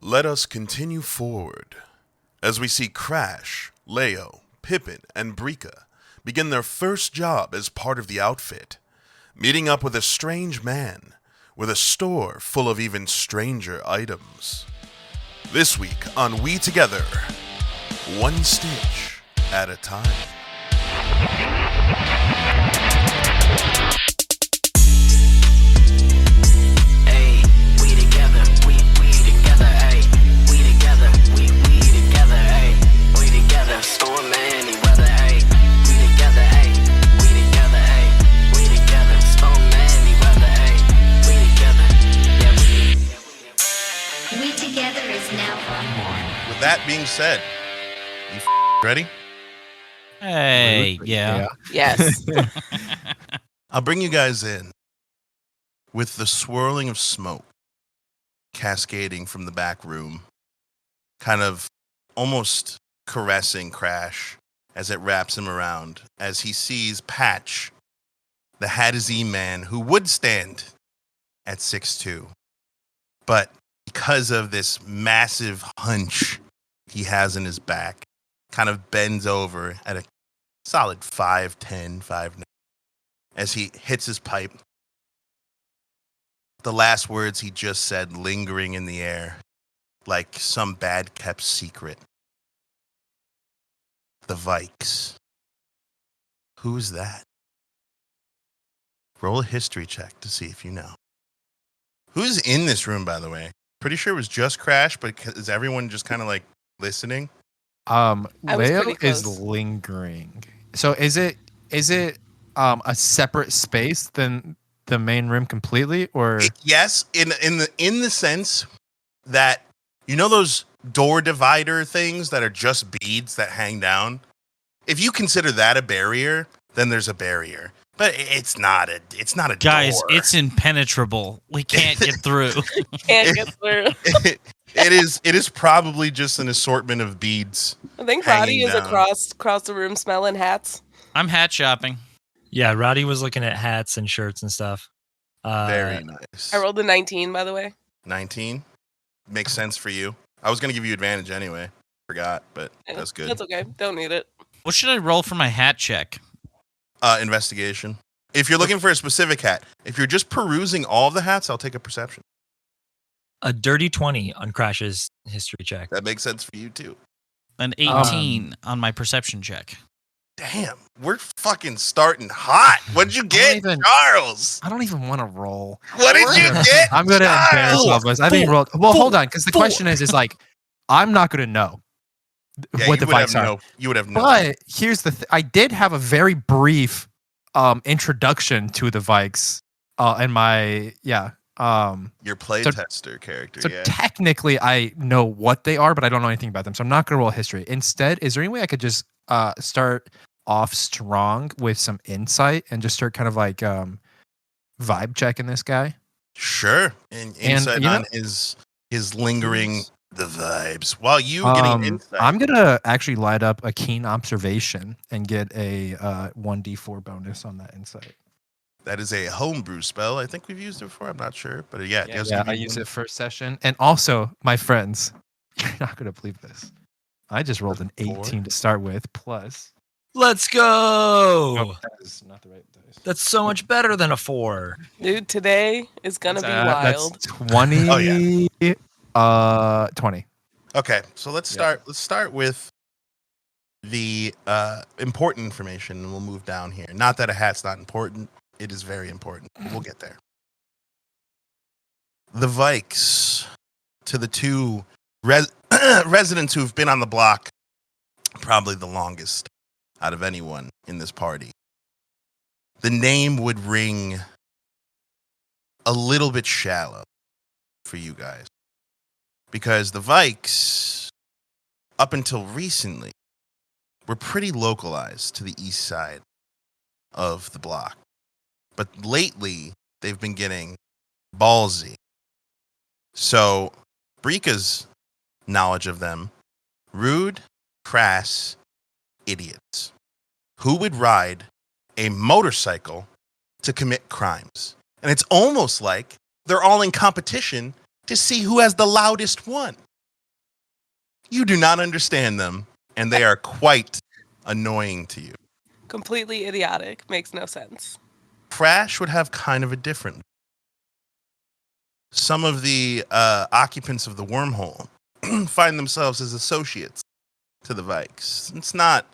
Let us continue forward as we see Crash, Leo, Pippin, and Brika begin their first job as part of the outfit, meeting up with a strange man with a store full of even stranger items. This week on WeTogether, one stitch at a time. With that being said, you ready? Hey, yeah. Yes. I'll bring you guys in with the swirling of smoke cascading from the back room, kind of almost caressing Crash as it wraps him around as he sees Patch, the Hadizee man who would stand at 6'2", but because of this massive hunch he has in his back, kind of bends over at a solid 5'10", 5'9", as he hits his pipe. The last words he just said lingering in the air like some bad-kept secret. The Vikes. Who's that? Roll a history check to see if you know. Who's in this room, by the way? Pretty sure it was just Crash, but is everyone just kind of like listening? Leo is lingering. So is it a separate space than the main room completely, or yes, in the sense that, you know those door divider things that are just beads that hang down? If you consider that a barrier, then there's a barrier. But it's not a Guys, door. it's impenetrable. We can't get through. Can't get through. It is probably just an assortment of beads. I think hanging Roddy is down. across the room smelling hats. I'm hat shopping. Yeah, Roddy was looking at hats and shirts and stuff. Very nice. I rolled a 19, by the way. 19? Makes sense for you. I was going to give you advantage anyway. Forgot, but that's good. That's okay. Don't need it. What should I roll for my hat check? Investigation. If you're looking for a specific hat, if you're just perusing all of the hats, I'll take a perception. A dirty 20 on Crash's history check. That makes sense for you too. An 18 on my perception check. Damn, we're fucking starting hot. What'd you get, Charles? I don't even want to roll. What did you get? I'm gonna embarrass all of us. I think rolled. Well, hold on, because the question is like, I'm not gonna know what the Vikes are. You would have no. But here's the I did have a very brief introduction to the Vikes in my your playtester character. So technically I know what they are, but I don't know anything about them. So I'm not gonna roll history. Instead, is there any way I could just start off strong with some insight and just start kind of like vibe checking this guy? Sure. And insight on his lingering the vibes. While you getting insight, I'm gonna actually light up a keen observation and get a 1d4 bonus on that insight. That is a homebrew spell. I think we've used it before. I'm not sure, but yeah, I used it first session. And also, my friends, you're not gonna believe this. I just rolled an 18 to start with, plus. Let's go! Oh, that is not the right dice. That's so much better than a 4. Dude, today is gonna be wild. That's 20. 20. Okay, so let's start. Let's start with the important information, and we'll move down here. Not that a hat's not important; it is very important. We'll get there. The Vikes, to the two residents who've been on the block probably the longest out of anyone in this party, the name would ring a little bit shallow for you guys. Because the Vikes, up until recently, were pretty localized to the east side of the block. But lately, they've been getting ballsy. So, Brika's knowledge of them, rude, crass, idiots who would ride a motorcycle to commit crimes. And it's almost like they're all in competition to see who has the loudest one. You do not understand them, and they are quite annoying to you. Completely idiotic. Makes no sense. Crash would have kind of a different. Some of the occupants of the wormhole find themselves as associates to the Vikes. It's not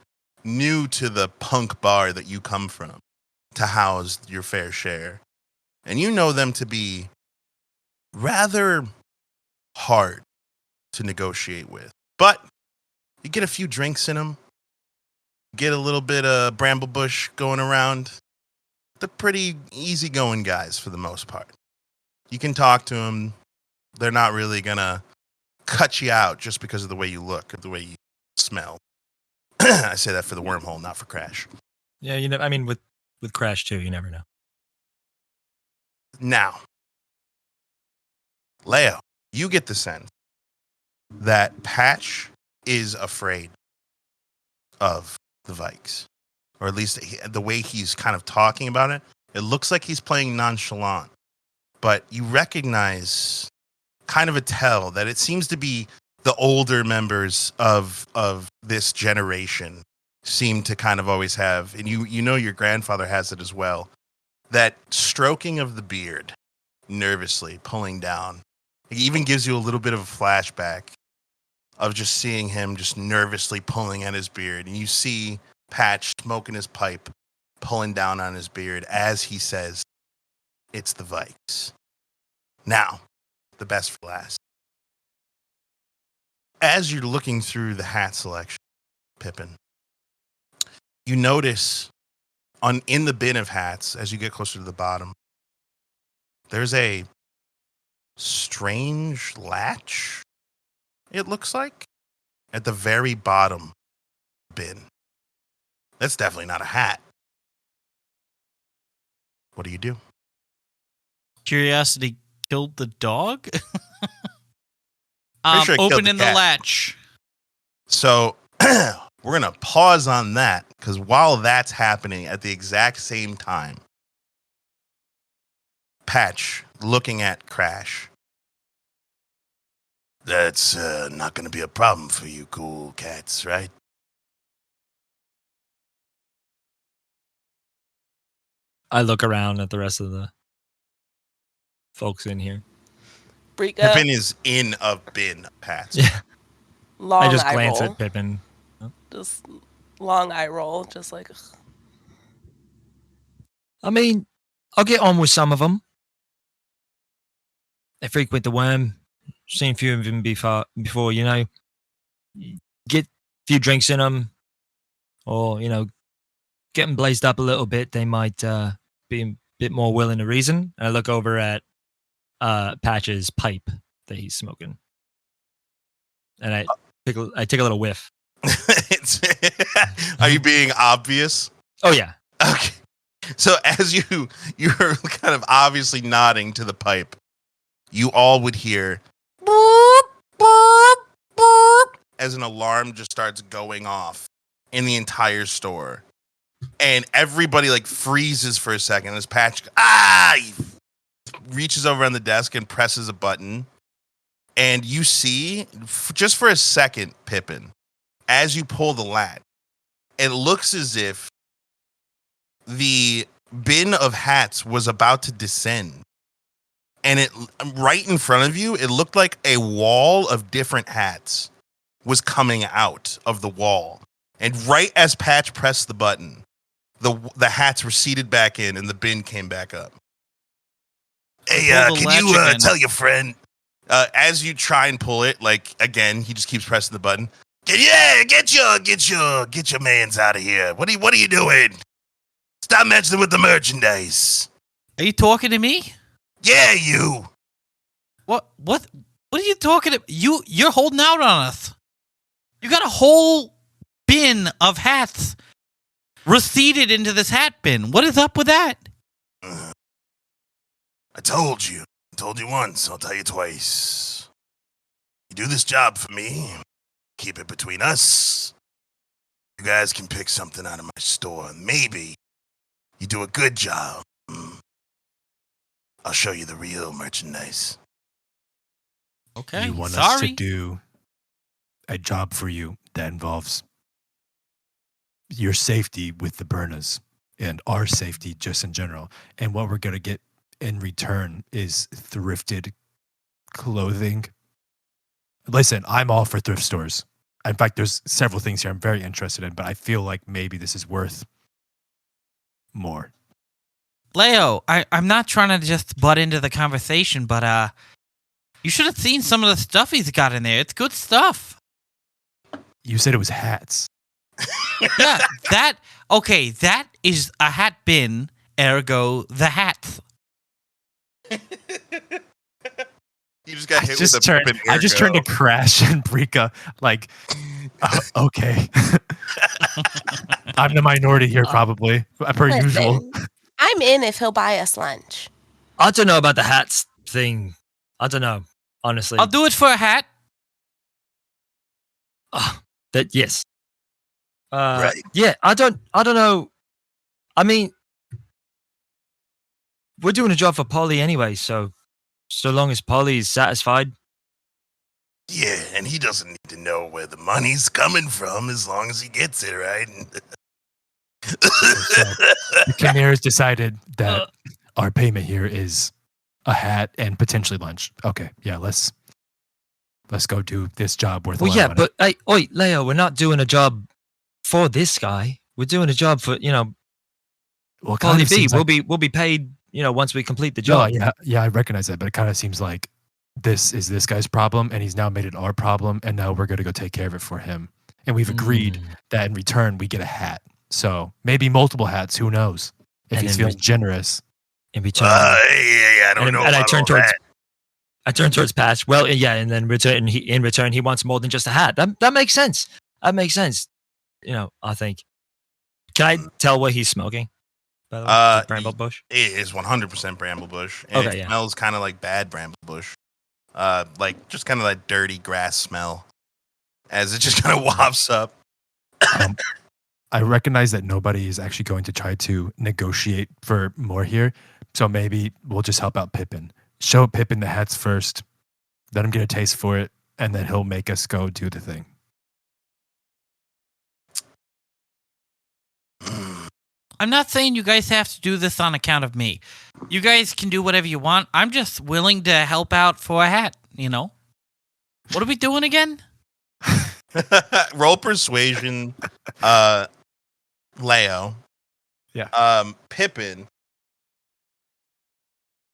new to the punk bar that you come from to house your fair share. And you know them to be rather hard to negotiate with. But you get a few drinks in them, get a little bit of Bramblebush going around. They're pretty easygoing guys for the most part. You can talk to them. They're not really going to cut you out just because of the way you look or the way you smell. I say that for the wormhole, not for Crash. Yeah, you know, I mean, with Crash too, you never know. Now, Leo, you get the sense that Patch is afraid of the Vikes, or at least the way he's kind of talking about it. It looks like he's playing nonchalant, but you recognize kind of a tell that it seems to be the older members of this generation seem to kind of always have, and you know your grandfather has it as well, that stroking of the beard, nervously pulling down. It even gives you a little bit of a flashback of just seeing him just nervously pulling at his beard. And you see Patch smoking his pipe, pulling down on his beard as he says, "It's the Vikes." Now, the best for last. As you're looking through the hat selection, Pippin, you notice in the bin of hats, as you get closer to the bottom, there's a strange latch, it looks like, at the very bottom bin. That's definitely not a hat. What do you do? Curiosity killed the dog? Pretty sure it killed Opening the cat. latch. So we're going to pause on that, because while that's happening at the exact same time, Patch looking at Crash. That's not going to be a problem for you cool cats, right? I look around at the rest of the folks in here. Brika, Pippin is in a bin of hats. Yeah, long I just eye glance roll. at Pippin. Just long eye roll. Just like, ugh. I mean, I'll get on with some of them. They frequent the worm. Seen a few of them before, you know. Get a few drinks in them, or, you know, get them blazed up a little bit. They might be a bit more willing to reason. And I look over at Patch's pipe that he's smoking. And I take a little whiff. Are you being obvious? Oh, yeah. Okay. So as you're kind of obviously nodding to the pipe, you all would hear boop, boop, boop, as an alarm just starts going off in the entire store. And everybody like freezes for a second as Patch he reaches over on the desk and presses a button. And you see, just for a second, Pippin, as you pull the latch, it looks as if the bin of hats was about to descend. And it right in front of you, it looked like a wall of different hats was coming out of the wall. And right as Patch pressed the button, the hats receded back in and the bin came back up. Hey, Pull the can latch you again. tell your friend, as you try and pull it, like again, he just keeps pressing the button. Get your mans out of here. What are you doing? Stop messing with the merchandise. Are you talking to me? Yeah, you. What are you talking to? You're holding out on us. You got a whole bin of hats receded into this hat bin. What is up with that? I told you. I told you once. I'll tell you twice. You do this job for me. Keep it between us. You guys can pick something out of my store. Maybe you do a good job. I'll show you the real merchandise. Okay. You want sorry. us to do a job for you that involves your safety with the burners and our safety just in general. And what we're going to get in return is thrifted clothing. Listen, I'm all for thrift stores. In fact, there's several things here I'm very interested in, but I feel like maybe this is worth more. Leo, I'm not trying to just butt into the conversation, but you should have seen some of the stuff he's got in there. It's good stuff. You said it was hats. Yeah, that is a hat bin, ergo the hats. You just got hit with a pippin I just turned to Crash and Brika like, okay. I'm the minority here probably, per usual. Listen, I'm in if he'll buy us lunch. I don't know about the hats thing. I don't know, honestly. I'll do it for a hat. Yes. Right. Yeah, I don't know. I mean, we're doing a job for Polly anyway, so long as Polly's satisfied. Yeah, and he doesn't need to know where the money's coming from as long as he gets it, right? The Chimeras decided that our payment here is a hat and potentially lunch. Okay, yeah, let's go do this job worth a lot of money. But hey, oi, Leo, we're not doing a job for this guy. We're doing a job for, well, Polly B. We'll be paid, once we complete the job. Yeah, I recognize that, but it kind of seems like this is this guy's problem, and he's now made it our problem, and now we're going to go take care of it for him. And we've agreed that in return we get a hat. So maybe multiple hats. Who knows? If he's feeling generous. In return, I don't know. And I turn turn towards Patch. Well, yeah, and then in return he wants more than just a hat. That makes sense. That makes sense. I think. Can I tell what he's smoking? By the way, bramble bush. It is 100% bramble bush. And it smells kind of like bad bramble bush. Like just kind of like dirty grass smell as it just kind of wafts up. I recognize that nobody is actually going to try to negotiate for more here. So maybe we'll just help out Pippin. Show Pippin the hats first. Let him get a taste for it. And then he'll make us go do the thing. I'm not saying you guys have to do this on account of me. You guys can do whatever you want. I'm just willing to help out for a hat, What are we doing again? Roll persuasion, Leo. Yeah. Pippin.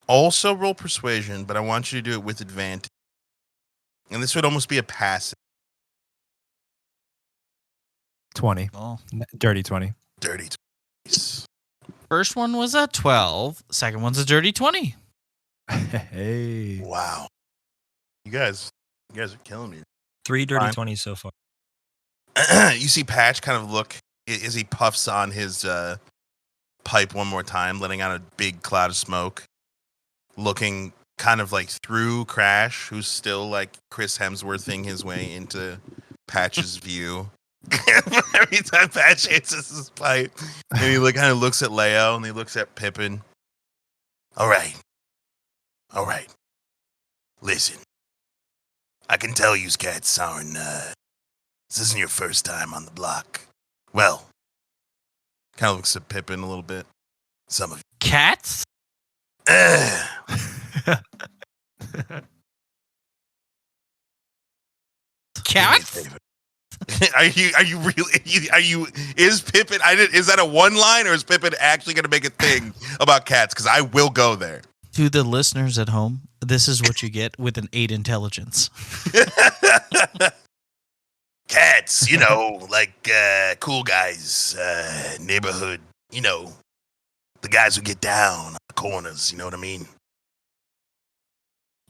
Also roll persuasion, but I want you to do it with advantage. And this would almost be a passive. 20. Oh. Dirty 20. Dirty 20s. First one was a 12. Second one's a dirty 20. Hey. Wow. You guys are killing me. 3 dirty 20s so far. You see Patch kind of look as he puffs on his pipe one more time, letting out a big cloud of smoke, looking kind of like through Crash, who's still like Chris Hemsworthing his way into Patch's view. Every time Patch hits his pipe, and he kind of looks at Leo and he looks at Pippin. All right. Listen, I can tell you cats aren't. This isn't your first time on the block. Well, kind of looks at Pippin a little bit. Some of you. Cats? Cats? Are you really? Is Pippin? Is that a one line, or is Pippin actually going to make a thing about cats? Because I will go there. To the listeners at home, this is what you get with an 8 intelligence. Cats, like cool guys, neighborhood, the guys who get down on the corners. You know what I mean?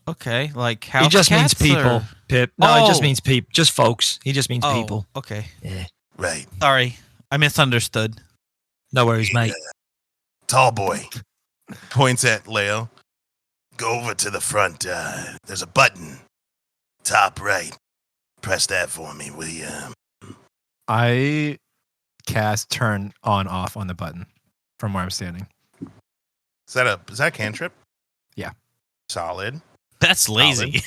Okay, like house He just means cats, people, or- Pip. No, Oh. he just means people. Just folks. He just means people. Okay. Yeah. Right. Sorry, I misunderstood. No worries, mate. Tall boy points at Leo. Go over to the front. There's a button, top right. Press that for me, will you? I cast turn on off on the button from where I'm standing. Is that a cantrip? Yeah. Solid. That's lazy.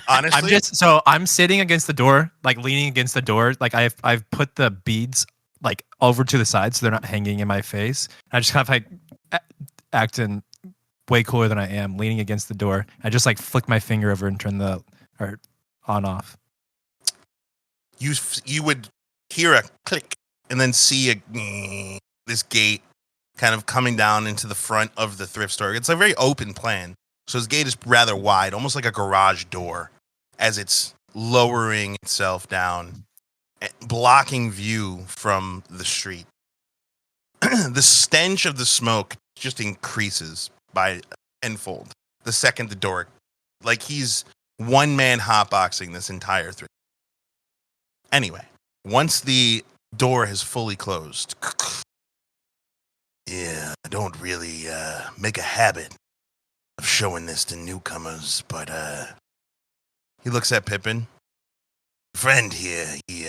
Honestly, I'm sitting against the door, like leaning against the door. Like I've put the beads like over to the side so they're not hanging in my face. I just kind of like acting way cooler than I am, leaning against the door. I just like flick my finger over and turn the or on off. you would hear a click and then see this gate kind of coming down into the front of the thrift store. It's a very open plan, so this gate is rather wide, almost like a garage door, as it's lowering itself down, blocking view from the street. The stench of the smoke just increases by tenfold the second the door, like he's one man hotboxing this entire thrift. Anyway, once the door has fully closed, yeah, I don't really make a habit of showing this to newcomers, but he looks at Pippin. Friend here, he's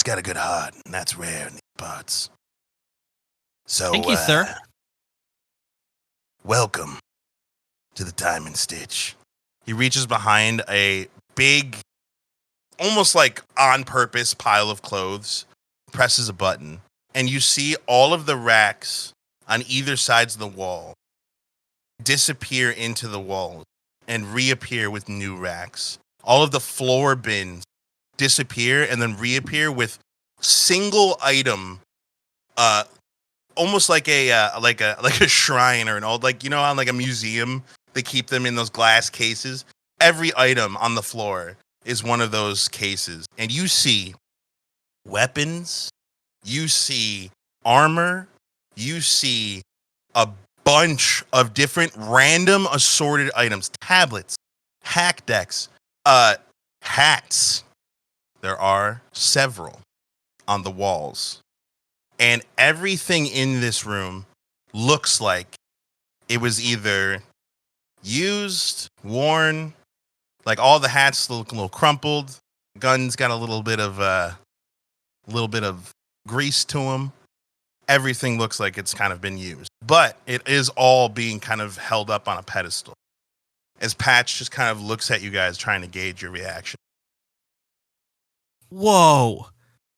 got a good heart, and that's rare in these parts. So, Thank you, sir. Welcome to the Diamond Stitch. He reaches behind a big, almost like on purpose pile of clothes, presses a button, and you see all of the racks on either sides of the wall disappear into the walls and reappear with new racks. All of the floor bins disappear and then reappear with single item, almost like a shrine or an old, like, you know, on like a museum, they keep them in those glass cases. Every item on the floor is one of those cases, and you see weapons, you see armor, you see a bunch of different random assorted items, tablets, hack decks, hats. There are several on the walls, and everything in this room looks like it was either used, worn, like all the hats look a little crumpled, guns got a little bit of grease to them. Everything looks like it's kind of been used, but it is all being kind of held up on a pedestal as Patch just kind of looks at you guys trying to gauge your reaction. Whoa,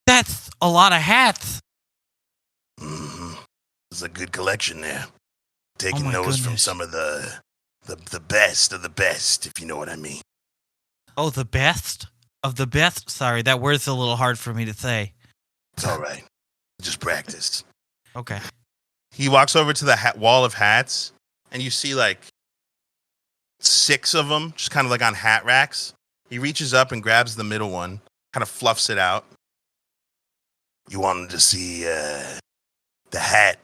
that's a lot of hats. Mm-hmm. There's a good collection there. Taking my notes from goodness. some of the best of the best, if you know what I mean. Oh, the best of the best. Sorry, that word's a little hard for me to say. It's all right. Just practice. Okay. He walks over to the wall of hats, and you see like 6 of them, just kind of like on hat racks. He reaches up and grabs the middle one, kind of fluffs it out. You wanted to see the hat?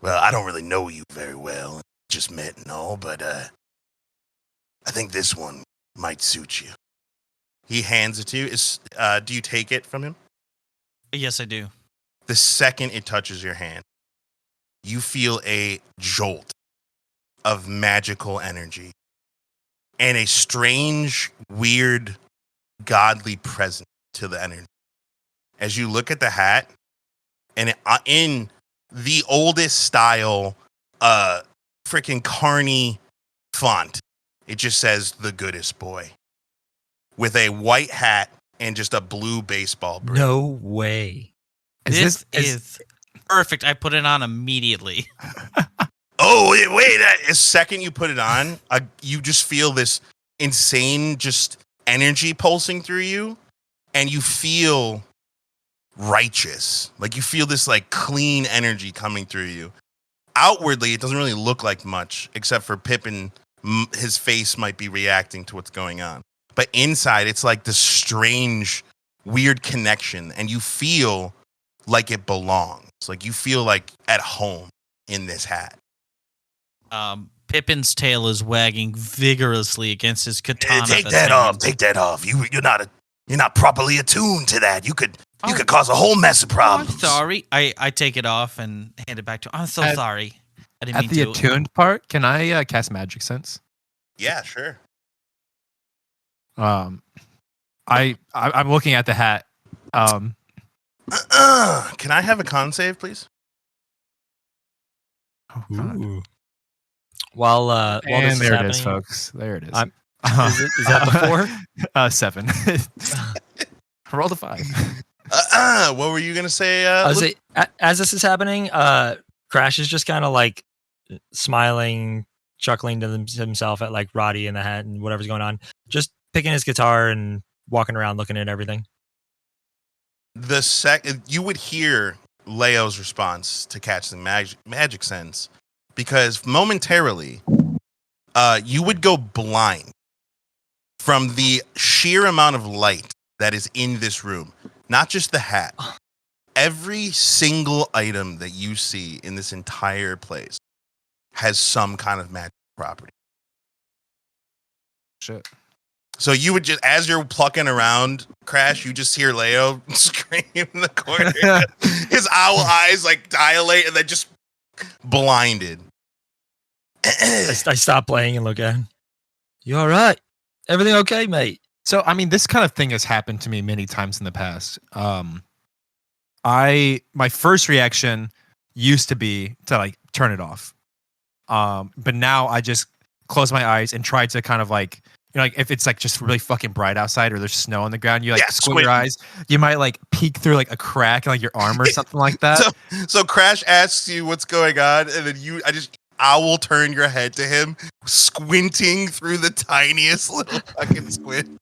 Well, I don't really know you very well, just met and all, but I think this one might suit you. He hands it to you. Do you take it from him? Yes, I do. The second it touches your hand, you feel a jolt of magical energy and a strange, weird, godly presence to the energy. As you look at the hat, and in the oldest style, freaking carny font, it just says "The Goodest Boy" with a white hat and just a blue baseball brim. No way. This is perfect. I put it on immediately. Oh, wait. A second you put it on, you just feel this insane just energy pulsing through you, and you feel righteous. Like you feel this like clean energy coming through you. Outwardly, it doesn't really look like much, except for Pippin. His face might be reacting to what's going on. But inside, it's like this strange, weird connection, and you feel like it belongs. Like you feel like at home in this hat. Pippin's tail is wagging vigorously against his katana. Take that off. Take that off. You're not properly attuned to that. You could cause a whole mess of problems. I'm sorry. I take it off and hand it back to him. I'm so sorry. I didn't mean At the to. attuned part, can I cast Magic Sense? Yeah, sure. I'm looking at the hat. Can I have a con save, please? Oh, God. While this And is there it happening, is, folks. There it is. Is that the 4? 7. Roll the 5. What were you gonna say? I was Luke? as this is happening, Crash is just kind of like smiling, chuckling to himself at like Roddy and the hat and whatever's going on. Just picking his guitar and walking around looking at everything. The second you would hear Leo's response to catch the magic sense, because momentarily, you would go blind from the sheer amount of light that is in this room. Not just the hat. Every single item that you see in this entire place has some kind of magic property. Shit. So you would just, as you're plucking around, Crash, you just hear Leo scream in the corner. His owl eyes like dilate and then just blinded. I stop playing and look at him. You all right? Everything okay, mate? So, I mean, this kind of thing has happened to me many times in the past. My first reaction used to be to like turn it off. But now I just close my eyes and try to kind of like, you know, like if it's like just really fucking bright outside or there's snow on the ground, you like squint your eyes. You might like peek through like a crack in like your arm or something like that. So Crash asks you what's going on, and then owl turn your head to him, squinting through the tiniest little fucking squint.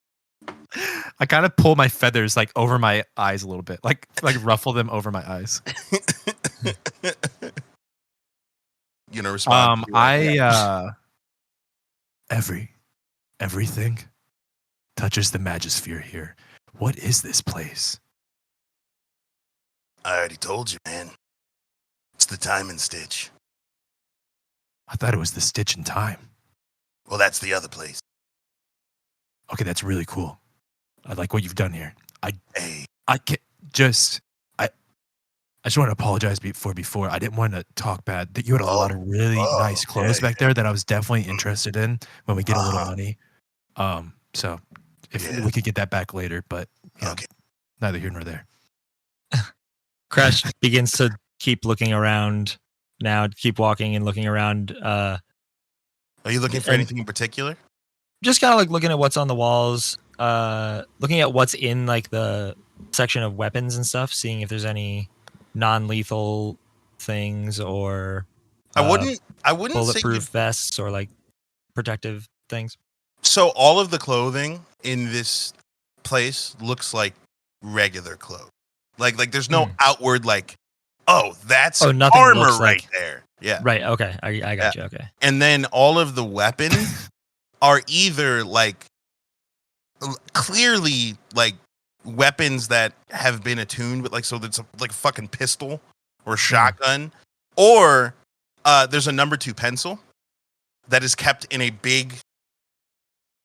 I kind of pull my feathers like over my eyes a little bit, like ruffle them over my eyes. You know, respond. Everything touches the Magisphere here. What is this place? I already told you, man. It's the timing stitch. I thought it was the Stitch in Time. Well, that's the other place. Okay, that's really cool. I like what you've done here. I just want to apologize before. I didn't want to talk bad. That you had a lot of really nice clothes back there that I was definitely interested in when we get a little money. So if we could get that back later, but you know, neither here nor there. Crash begins to keep looking around now, keep walking and looking around. Are you looking for anything in particular? Just kind of like looking at what's on the walls, looking at what's in like the section of weapons and stuff, seeing if there's any non-lethal things or I wouldn't bulletproof say vests or like protective things. So all of the clothing in this place looks like regular clothes. Like there's no outward like, that's nothing armor looks right like, there. Yeah. Right. Okay. I got you. Okay. And then all of the weapons are either like clearly like weapons that have been attuned with like, so it's like a fucking pistol or shotgun, or there's a number 2 pencil that is kept in a big,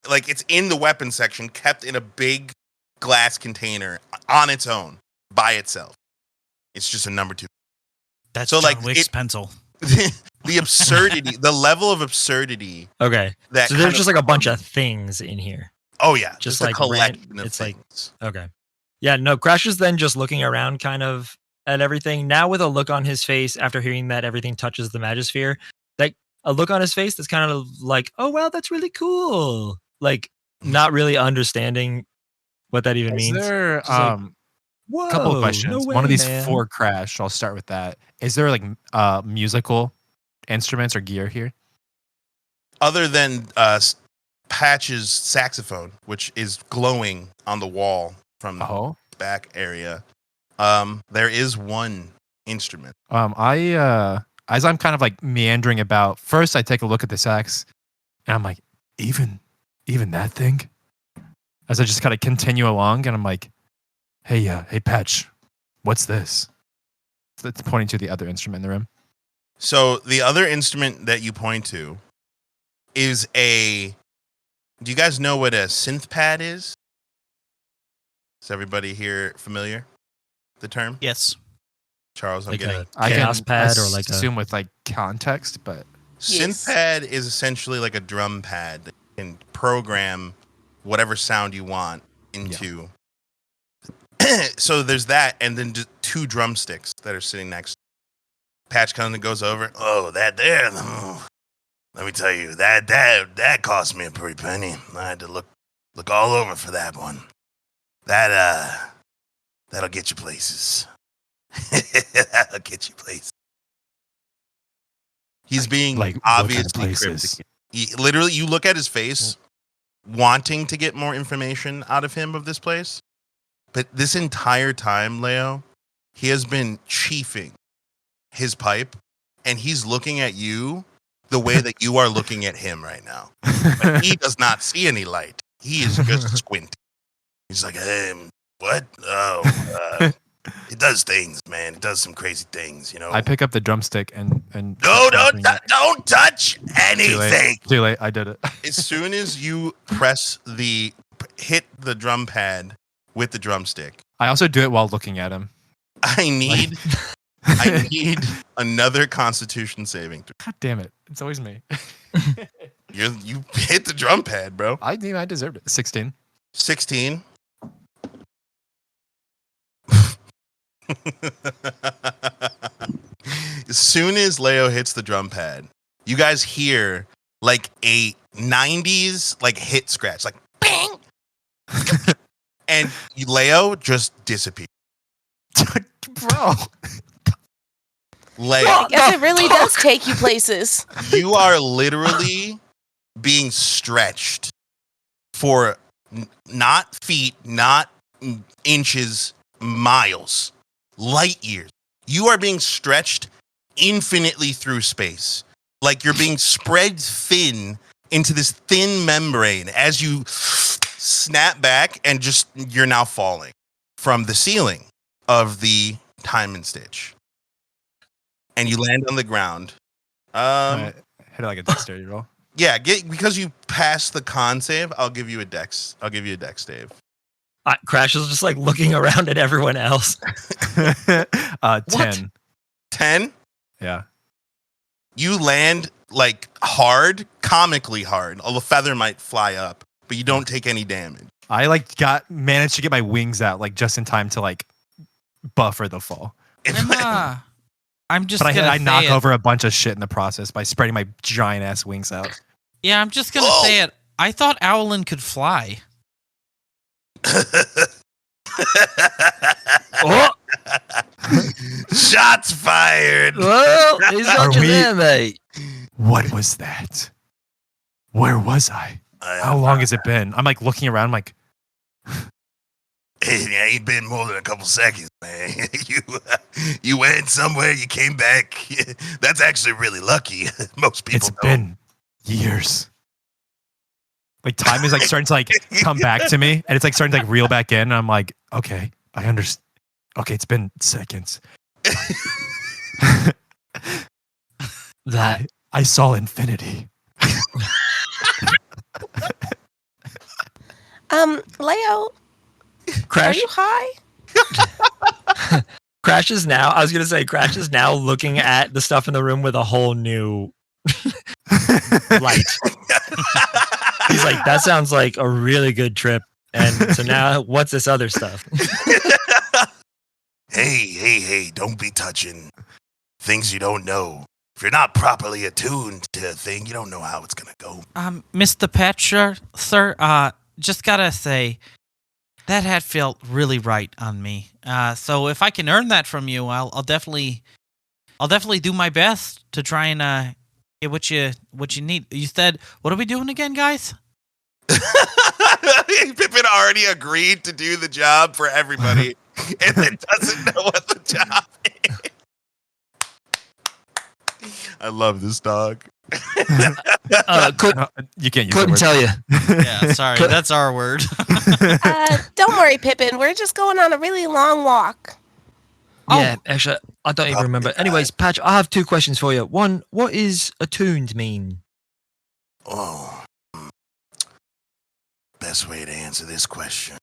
like it's in the weapon section, kept in a big glass container on its own by itself. It's just a number 2. That's so John like Wick's pencil. The absurdity, the level of absurdity. Okay. That so there's just like a bunch of things in here. Oh yeah, just a like collection of it's things. like okay. Yeah, no, Crash is then just looking around kind of at everything. Now with a look on his face after hearing that everything touches the Magisphere, like a look on his face that's kind of like, oh wow, that's really cool. Like not really understanding what that even means. There Whoa, couple of questions. No way, One of these man. 4 Crash. I'll start with that. Is there like musical instruments or gear here? Other than Patch's saxophone, which is glowing on the wall from the back area, there is one instrument. As I'm kind of like meandering about, first I take a look at the sax, and I'm like, even that thing. As I just kind of continue along, and I'm like, hey, Patch, what's this? That's pointing to the other instrument in the room. So the other instrument that you point to is do you guys know what a synth pad is? Is everybody here familiar with the term? Yes. Charles, like getting I chaos can pad or like assume with like context, but synth pad is essentially like a drum pad that you can program whatever sound you want into. Yeah. So there's that, and then just 2 drumsticks that are sitting next. Patch comes and goes over. Oh, that there. Let me tell you, that cost me a pretty penny. I had to look all over for that one. That'll get you places. That'll get you places. He's being Like, what kind of obviously places? cryptic. Literally, you look at his face, wanting to get more information out of him of this place. But this entire time, Leo, he has been chiefing his pipe, and he's looking at you the way that you are looking at him right now. But he does not see any light. He is just squinting. He's like, what? Oh, it does things, man. It does some crazy things, you know. I pick up the drumstick and No, don't touch anything. Too late. I did it. As soon as you hit the drum pad with the drumstick, I also do it while looking at him. I need another Constitution saving throw. God damn it! It's always me. You hit the drum pad, bro. I deserved it. 16. 16. As soon as Leo hits the drum pad, you guys hear like a 90s like hit scratch, like bang, and Leo just disappears. Bro. Leo, I guess it really does take you places. you are literally being stretched for not feet, not inches, miles, light years. You are being stretched infinitely through space. Like you're being spread thin into this thin membrane as you snap back and you're now falling from the ceiling of the time and stitch. And you land on the ground. Hit it like a dexterity roll. Yeah, because you passed the con save, I'll give you a dex save. Crash is just like looking around at everyone else. 10. 10? Yeah. You land like hard, comically hard. A feather might fly up, but you don't take any damage. I managed to get my wings out like just in time to like buffer the fall. I'm just But gonna I knock say over a bunch of shit in the process by spreading my giant ass wings out. Yeah, I'm just gonna say it. I thought Owlin could fly. Oh, Shots fired. well, he's got you there, mate. What was that? Where was I? How long has it been? I'm like looking around, like, It ain't been more than a couple seconds, man. You went somewhere, you came back. That's actually really lucky. Most people it's don't. been years. Like time is like starting to like come back to me, and it's like starting to like reel back in. And I'm like, okay, I understand. Okay, it's been seconds. That I saw infinity. Leo, Crash. are you high? Crash is now. I was gonna say Crash is now looking at the stuff in the room with a whole new light. He's like, that sounds like a really good trip. And so now, what's this other stuff? Hey, don't be touching things you don't know. If you're not properly attuned to a thing, you don't know how it's going to go. Mr. Patcher, sir, just gotta say, that hat felt really right on me. So if I can earn that from you, I'll definitely do my best to try and get what you need. You said, what are we doing again, guys? Pippin already agreed to do the job for everybody, and then doesn't know what the job is. I love this dog. You can't use Couldn't that tell you. Yeah, sorry, that's our word. Don't worry, Pippin. We're just going on a really long walk. Yeah, actually, I don't even remember. Anyways, Patch, I have two questions for you. One, what is attuned mean? Oh, best way to answer this question.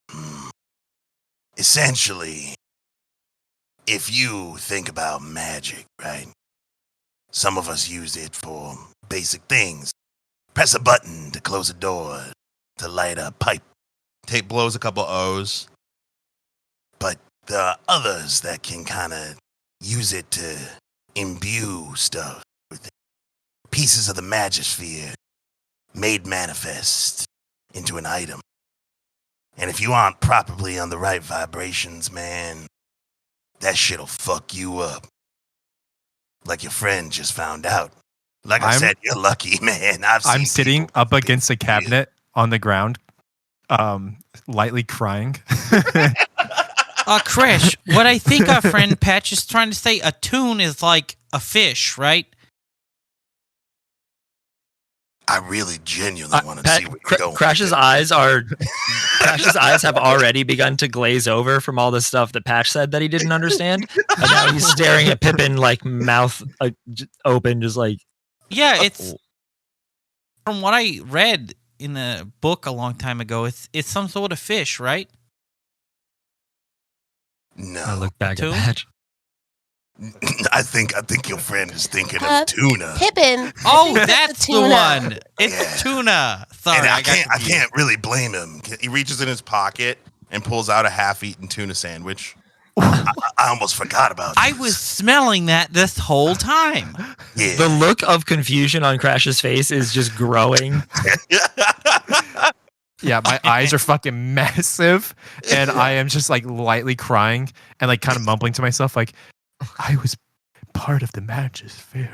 Essentially, if you think about magic, right? Some of us use it for basic things. Press a button to close a door, to light a pipe. Tape blows a couple O's. But there are others that can kind of use it to imbue stuff with it. pieces of the Magisphere made manifest into an item. And if you aren't properly on the right vibrations, man, that shit'll fuck you up. Like your friend just found out. Like I said, you're lucky, man. I'm sitting up against a cabinet on the ground, lightly crying. Krish, what I think our friend Patch is trying to say, a tune is like a fish, right? I really genuinely want to see where you're going. Crash's eyes have already begun to glaze over from all the stuff that Patch said that he didn't understand. And now he's staring at Pippin like mouth open, just like. Yeah, it's from what I read in a book a long time ago. It's some sort of fish, right? No. I look back Tune? at Patch. I think your friend is thinking of tuna. Pippin. Oh, I think that's the tuna. one. It's tuna. Sorry, And I got can't really blame him. He reaches in his pocket and pulls out a half-eaten tuna sandwich. I almost forgot about I this. was smelling that this whole time. Yeah. The look of confusion on Crash's face is just growing. Yeah, my eyes are fucking massive, and I am just like lightly crying and like kind of mumbling to myself, like, I was part of the Magisphere.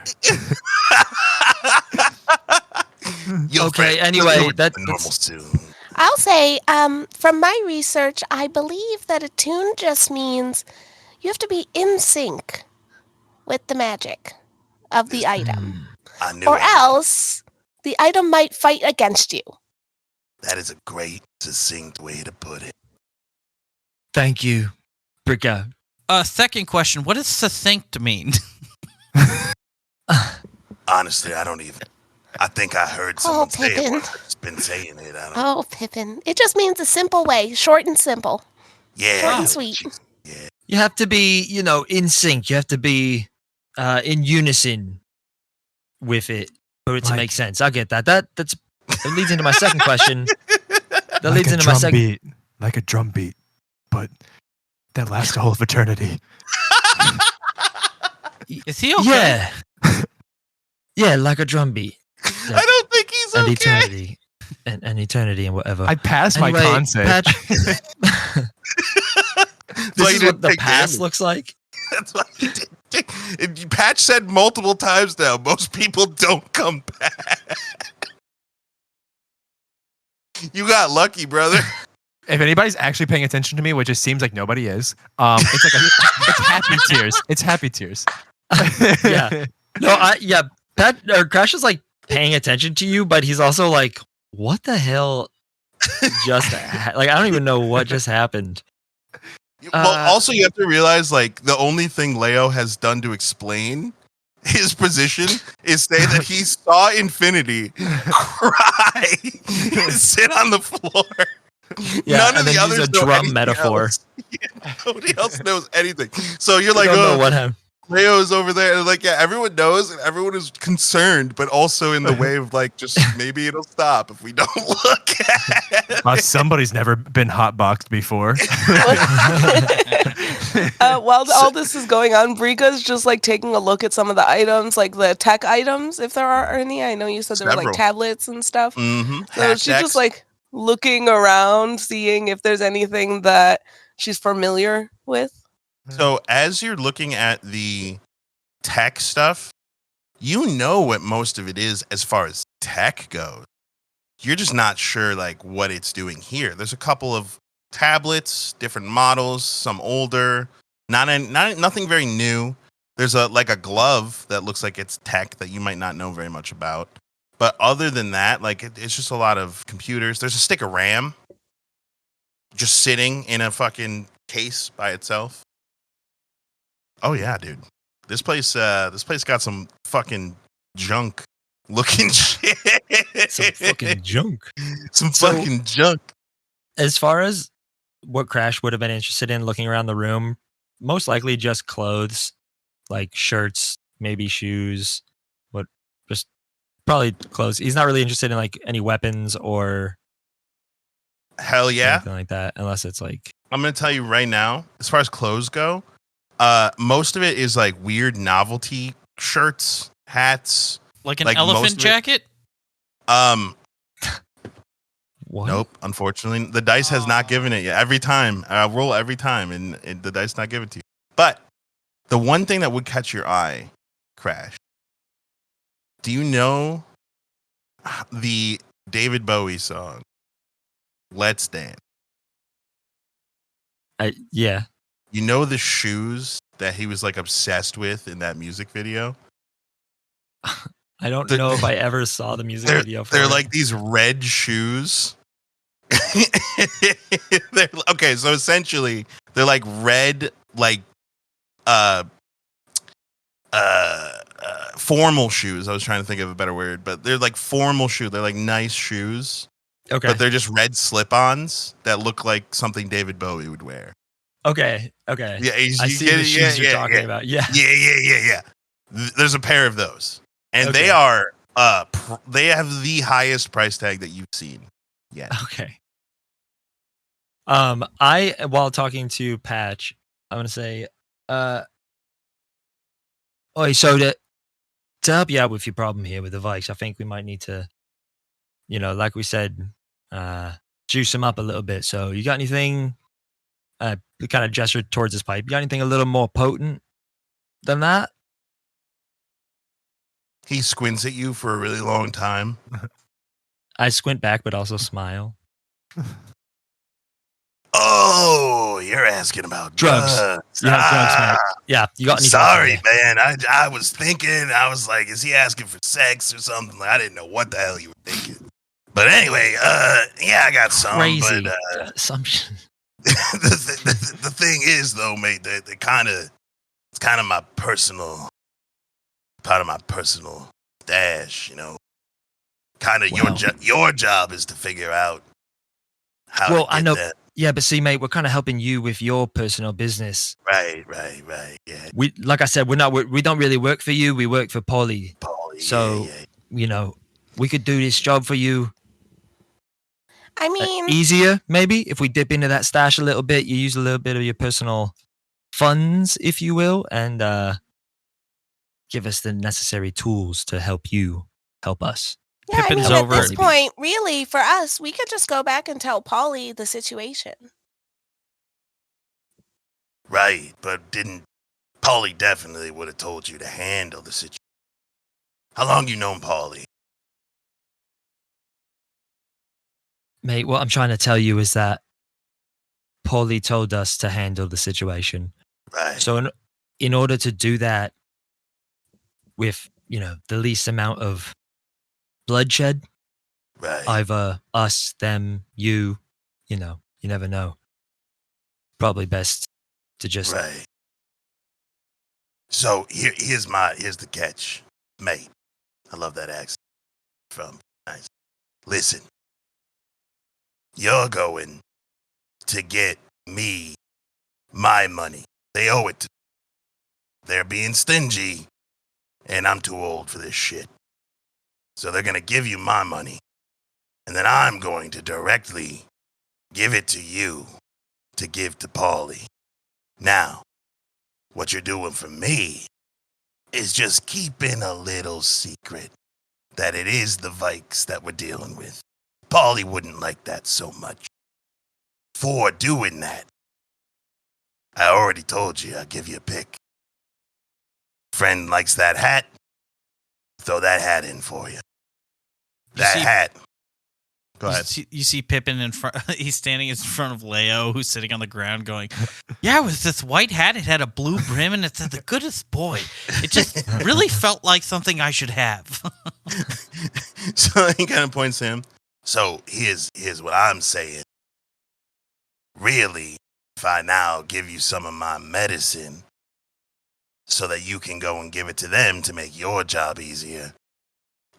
Okay, anyway, that's normal soon. I'll say, from my research, I believe that attune just means you have to be in sync with the magic of the item. I knew Or it. else the item might fight against you. That is a great, succinct way to put it. Thank you, Bricko. Second question: what does succinct mean? Honestly, I don't even. I think I heard someone say it Pippin. once. I've just been saying it. I don't. Oh, Pippin. It just means a simple way, short and simple. Yeah. Short and sweet. Yeah. You have to be, in sync. You have to be in unison with it for it to make sense. I get that. That leads into my second question. That leads into my second. Beat, like a drum beat, but that lasts a whole of eternity. Is he okay? Yeah. Yeah, like a drum beat. I don't think he's And okay. eternity. And eternity and whatever. I passed my concept. Patch, That's why this he is didn't what the take past damage. looks like. That's why he didn't take. Patch said multiple times now. Most people don't come back. You got lucky, brother. If anybody's actually paying attention to me, which it seems like nobody is, it's like it's happy tears. It's happy tears. Yeah. No, Crash is like paying attention to you, but he's also like, what the hell just like I don't even know what just happened. Well, also you have to realize, like, the only thing Leo has done to explain his position is say that he saw Infinity cry and sit on the floor. Yeah, None of and the then others use a know drum anything metaphor. else. Yeah, nobody else knows anything. So you're I like, don't know oh, what happened. Leo's over there. And like, yeah, everyone knows and everyone is concerned, but also in the way of like, just maybe it'll stop if we don't look at it. Somebody's never been hotboxed before. While all this is going on, Brika's just like taking a look at some of the items, like the tech items, if there are any. I know you said there were Several. like tablets and stuff. Mm-hmm. So she's just like looking around, seeing if there's anything that she's familiar with. So as you're looking at the tech stuff, you know what most of it is as far as tech goes. You're just not sure like what it's doing here. There's a couple of tablets, different models, some older, nothing very new. There's a glove that looks like it's tech that you might not know very much about. But other than that, like it's just a lot of computers. There's a stick of RAM just sitting in a fucking case by itself. Oh yeah, dude. This place got some fucking junk looking shit. Some fucking junk. Some fucking junk. As far as what Crash would have been interested in looking around the room, most likely just clothes, like shirts, maybe shoes, just probably clothes. He's not really interested in like any weapons or Hell yeah. anything like that, unless it's like I'm gonna tell you right now, as far as clothes go, most of it is like weird novelty shirts, hats, Like an Like, most elephant of it- jacket? What? Nope. Unfortunately, the dice has not given it yet. Every time I roll every time, and the dice not give it to you. But the one thing that would catch your eye, Crash. Do you know the David Bowie song "Let's Dance"? Yeah. You know the shoes that he was like obsessed with in that music video? I don't The- know if I ever saw the music video for They're it. like these red shoes. Okay, so essentially they're like red, like formal shoes. I was trying to think of a better word, but they're like formal shoes. They're like nice shoes, Okay. but they're just red slip-ons that look like something David Bowie would wear. Okay. Yeah, I see the shoes you're talking about. Yeah. Yeah. There's a pair of those, and Okay. they are they have the highest price tag that you've seen yet. Okay. While talking to Patch, I'm gonna say, so to help you out with your problem here with the Vikes, I think we might need to, like we said, juice them up a little bit. So you got anything? We kind of gestured towards this pipe. You got anything a little more potent than that? He squints at you for a really long time. I squint back, but also smile. Oh, you're asking about Drugs. drugs. You have drugs, man. Yeah, you got any? Sorry, drugs in man. I was thinking. I was like, is he asking for sex or something? Like, I didn't know what the hell you were thinking. But anyway, yeah, I got there? some. Crazy But assumption. the thing is, though, mate, it's kind of my personal part of my personal stash. Kind of Wow. your job is to figure out how. Well, to I get know. that. Yeah, but see, mate, we're kind of helping you with your personal business. Right. Yeah, We, like I said, we don't really work for you. We work for Polly. Paulie. So, yeah. We could do this job for you I mean, easier, maybe, if we dip into that stash a little bit. You use a little bit of your personal funds, if you will, and give us the necessary tools to help you help us. yeah, I Pippin's mean, at over this it. point, really, for us, we could just go back and tell Polly the situation. Right, but didn't Paulie definitely would have told you to handle the situation. How long you known Paulie? Mate, what I'm trying to tell you is that Polly told us to handle the situation. Right. So in order to do that with, the least amount of bloodshed, right. either us, them, you never know. Probably best to just Right. So here's the catch, mate. I love that accent from nice. Listen, you're going to get me my money. They owe it to me. They're being stingy, and I'm too old for this shit. So they're gonna give you my money, and then I'm going to directly give it to you to give to Paulie. Now, what you're doing for me is just keeping a little secret that it is the Vikes that we're dealing with. Paulie wouldn't like that so much. For doing that, I already told you I'll give you a pick. Friend likes that hat, throw that hat in for you. That see- hat. Go ahead. You see Pippin in front. He's standing in front of Leo, who's sitting on the ground, going, "Yeah, it was this white hat. It had a blue brim, and it said the goodest boy. It just really felt like something I should have." So he kind of points to him. So here's what I'm saying. Really, if I now give you some of my medicine so that you can go and give it to them to make your job easier,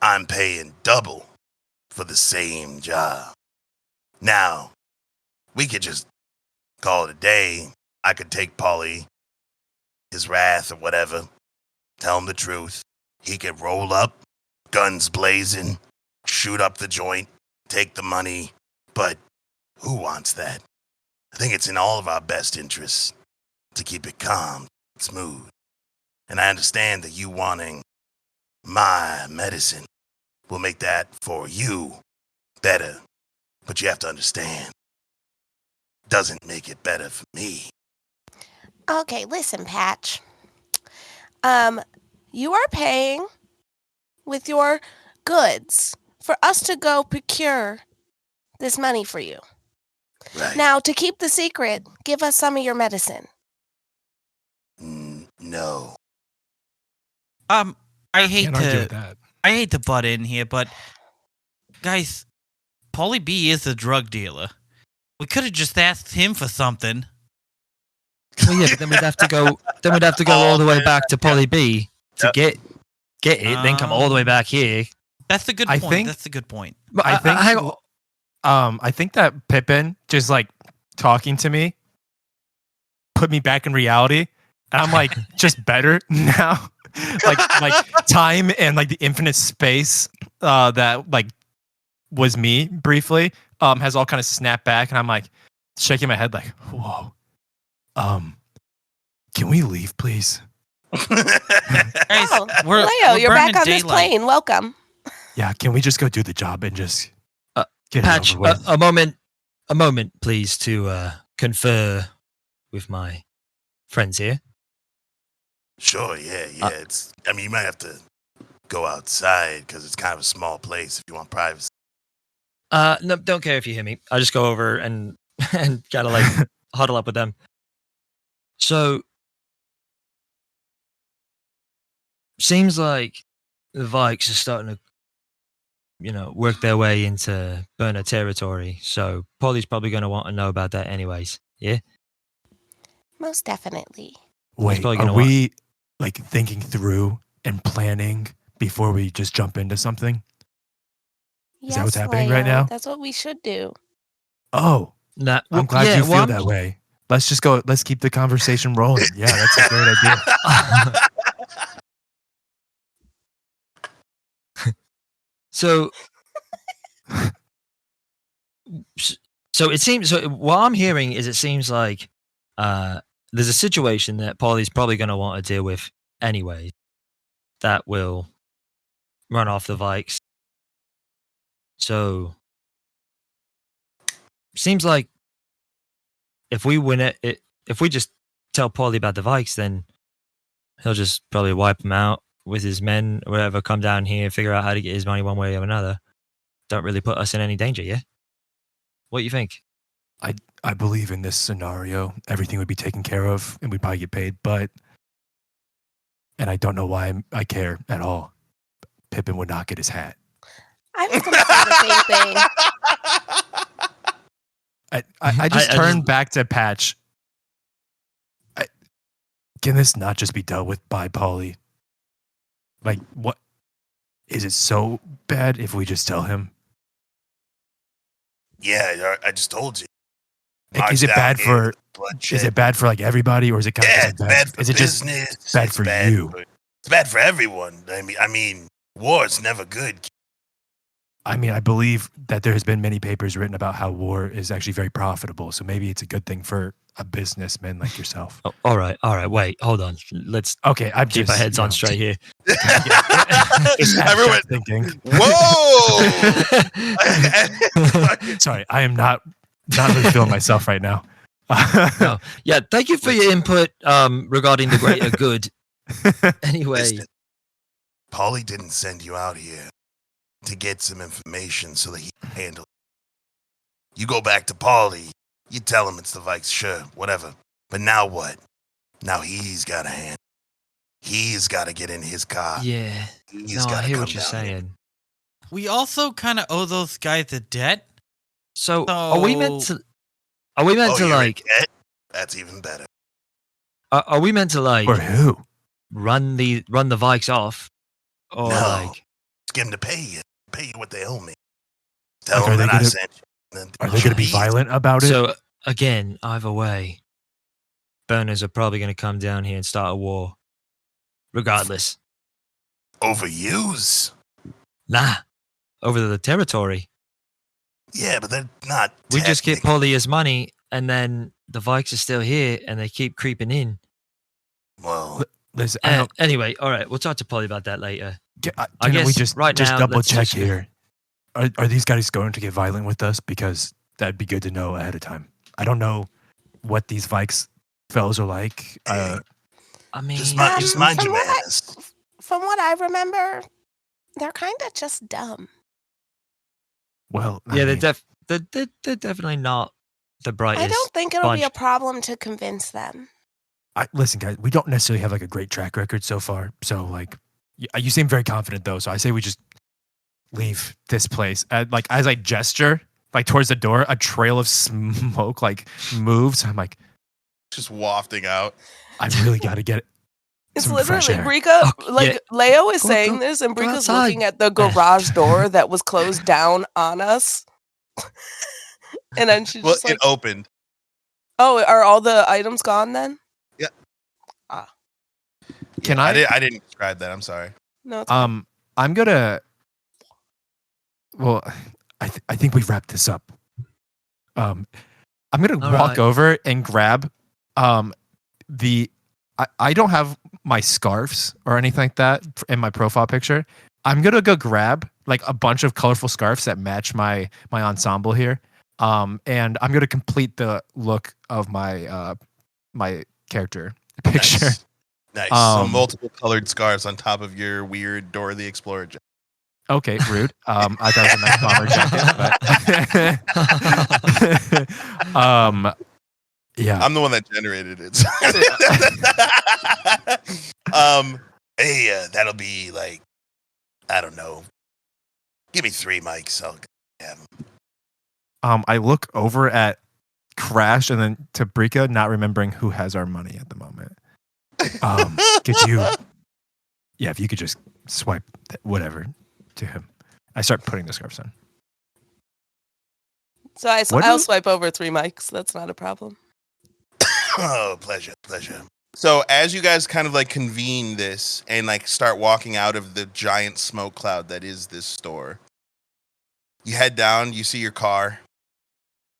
I'm paying double for the same job. Now, we could just call it a day. I could take Paulie, his wrath or whatever, tell him the truth. He could roll up, guns blazing, shoot up the joint, take the money. But who wants that? I think it's in all of our best interests to keep it calm, smooth. And I understand that you wanting my medicine will make that for you better. But you have to understand, doesn't make it better for me. Okay, listen, Patch. You are paying with your goods for us to go procure this money for you. Right. Now, to keep the secret, give us some of your medicine. No. I hate Can't argue to with that. I hate to butt in here, but guys, Paulie B is a drug dealer. We could have just asked him for something. Well, yeah, but then we'd have to go. Then we'd have to go all the way back to Poly B to get it, then come all the way back here. That's a good I point. think- That's a good point. But I think hang on. I think that Pippin just like talking to me put me back in reality, and I'm like just better now. like time and like the infinite space that like was me briefly has all kind of snapped back, and I'm like shaking my head like, whoa. Can we leave, please? Guys, Oh, we're Leo, you're back burning on this daylight. plane. Welcome. Yeah, can we just go do the job and just get Patch, it over with? a moment, please, to confer with my friends here. Sure, yeah. You might have to go outside because it's kind of a small place if you want privacy. No, don't care if you hear me. I'll just go over and gotta like huddle up with them. So, seems like the Vikes are starting to, work their way into burner territory. So, Polly's probably going to want to know about that anyways. Yeah? Most definitely. Wait, probably are gonna we like thinking through and planning before we just jump into something? Is that what's happening right Leo, now? That's what we should do. Oh, Nah, I'm glad yeah, you feel well, that way. Let's just go. Let's keep the conversation rolling. Yeah, that's a great idea. So it seems. So what I'm hearing is, it seems like there's a situation that Polly's probably going to want to deal with anyway. That will run off the Vikes. So seems like if we win it, if we just tell Polly about the Vikes, then he'll just probably wipe them out with his men or whatever. Come down here, figure out how to get his money one way or another. Don't really put us in any danger, yeah? What do you think? I believe in this scenario, everything would be taken care of and we'd probably get paid, and I don't know why I care at all. Pippin would not get his hat. I was going to say the same thing. I just I turned just- back to Patch. Can this not just be dealt with by Polly? Like, what? Is it so bad if we just tell him? Yeah, I just told you. Like, March is it down bad here, for? bloodshed. Is it bad for like everybody, or is it kind Yeah, of it's bad for Is it just business. bad it's for you? It's bad for everyone. I mean, war is never good. I mean, I believe that there has been many papers written about how war is actually very profitable. So maybe it's a good thing for a businessman like yourself. Oh, all right. Wait, hold on. Let's Okay, I'm keep just our heads on straight here. Just Everyone, abstract thinking. whoa! Sorry, I am not really feeling myself right now. No. Yeah, thank you for your input regarding the greater good. Anyway, Listen, Paulie didn't send you out here to get some information so that he can handle it. You go back to Paulie, you tell him it's the Vikes, sure, whatever. But now what? Now he's got a hand. He's got to get in his car. yeah. He's No, I gotta hear come what you're down here. saying. We also kind of owe those guys a debt. So, are we meant So- to? Are we meant Oh, to you're in like? debt? That's even better. Are we meant to like Or who? run the Vikes off, or No. like? Just get him to pay you what they owe me. Tell Like, are him they that I gonna- sent you. Then Are they going to be he's- violent about it? So again, either way, burners are probably going to come down here and start a war. Regardless, Overuse? nah, over the territory. Yeah, but they're not. We just get technically- Polly his money, and then the Vikes are still here, and they keep creeping in. Well, Listen, I don't. Anyway, all right, we'll talk to Polly about that later. I Can we guess just right now, double let's check just- here? Are these guys going to get violent with us? Because that'd be good to know ahead of time. I don't know what these Vikes fellows are like. I mean, Just mind from your what I- manners. From what I remember, they're kind of just dumb. Well, I yeah, mean, they're definitely not the brightest. I don't think it'll be a bunch. problem to convince them. listen, guys, we don't necessarily have like a great track record so far. So, like, you seem very confident though. So I say we just leave this place. Like, as I gesture, like towards the door, a trail of smoke like moves. I'm like, Just wafting out. I really got to get It's some fresh literally air. Brika, Oh, like yeah. Leo is Go- saying go- this, and go Brika's outside. looking at the garage door that was closed down on us. And then she's Well, just like, it opened. "Oh, are all the items gone then?" Can I I? I didn't describe that. I'm sorry. No, it's I'm gonna. Well, I think we wrap this up. I'm gonna All walk right. over and grab the. I don't have my scarves or anything like that in my profile picture. I'm gonna go grab like a bunch of colorful scarves that match my ensemble here. And I'm gonna complete the look of my my character picture. Nice. So Um, multiple colored scarves on top of your weird Dora the Explorer jacket. Okay, rude. I thought it was a nice bomber jacket, but yeah. I'm the one that generated it. Hey, that'll be like, I don't know. Give me 3 mics. I'll have 'em. I look over at Crash and then to Brika, not remembering who has our money at the moment. Could you? Yeah, if you could just swipe whatever to him. I start putting the scarves on. so What I'll is- swipe over 3 mics. That's not a problem. Oh, pleasure. So as you guys kind of like convene this and like start walking out of the giant smoke cloud that is this store, you head down, you see your car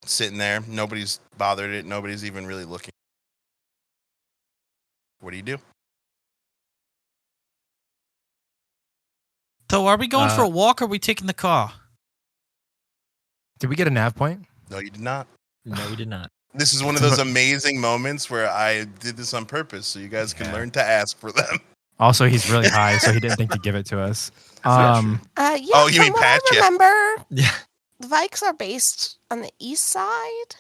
sitting there. Nobody's bothered it. Nobody's even really looking. What do you do? So are we going for a walk or are we taking the car? Did we get a nav point? No, you did not. No, we did not. This is one of those amazing moments where I did this on purpose so you guys can learn to ask for them. Also, he's really high, so he didn't think to give it to us. Yeah, Oh, you from mean what Patch, I yeah. remember, Yeah. the Vikes are based on the east side.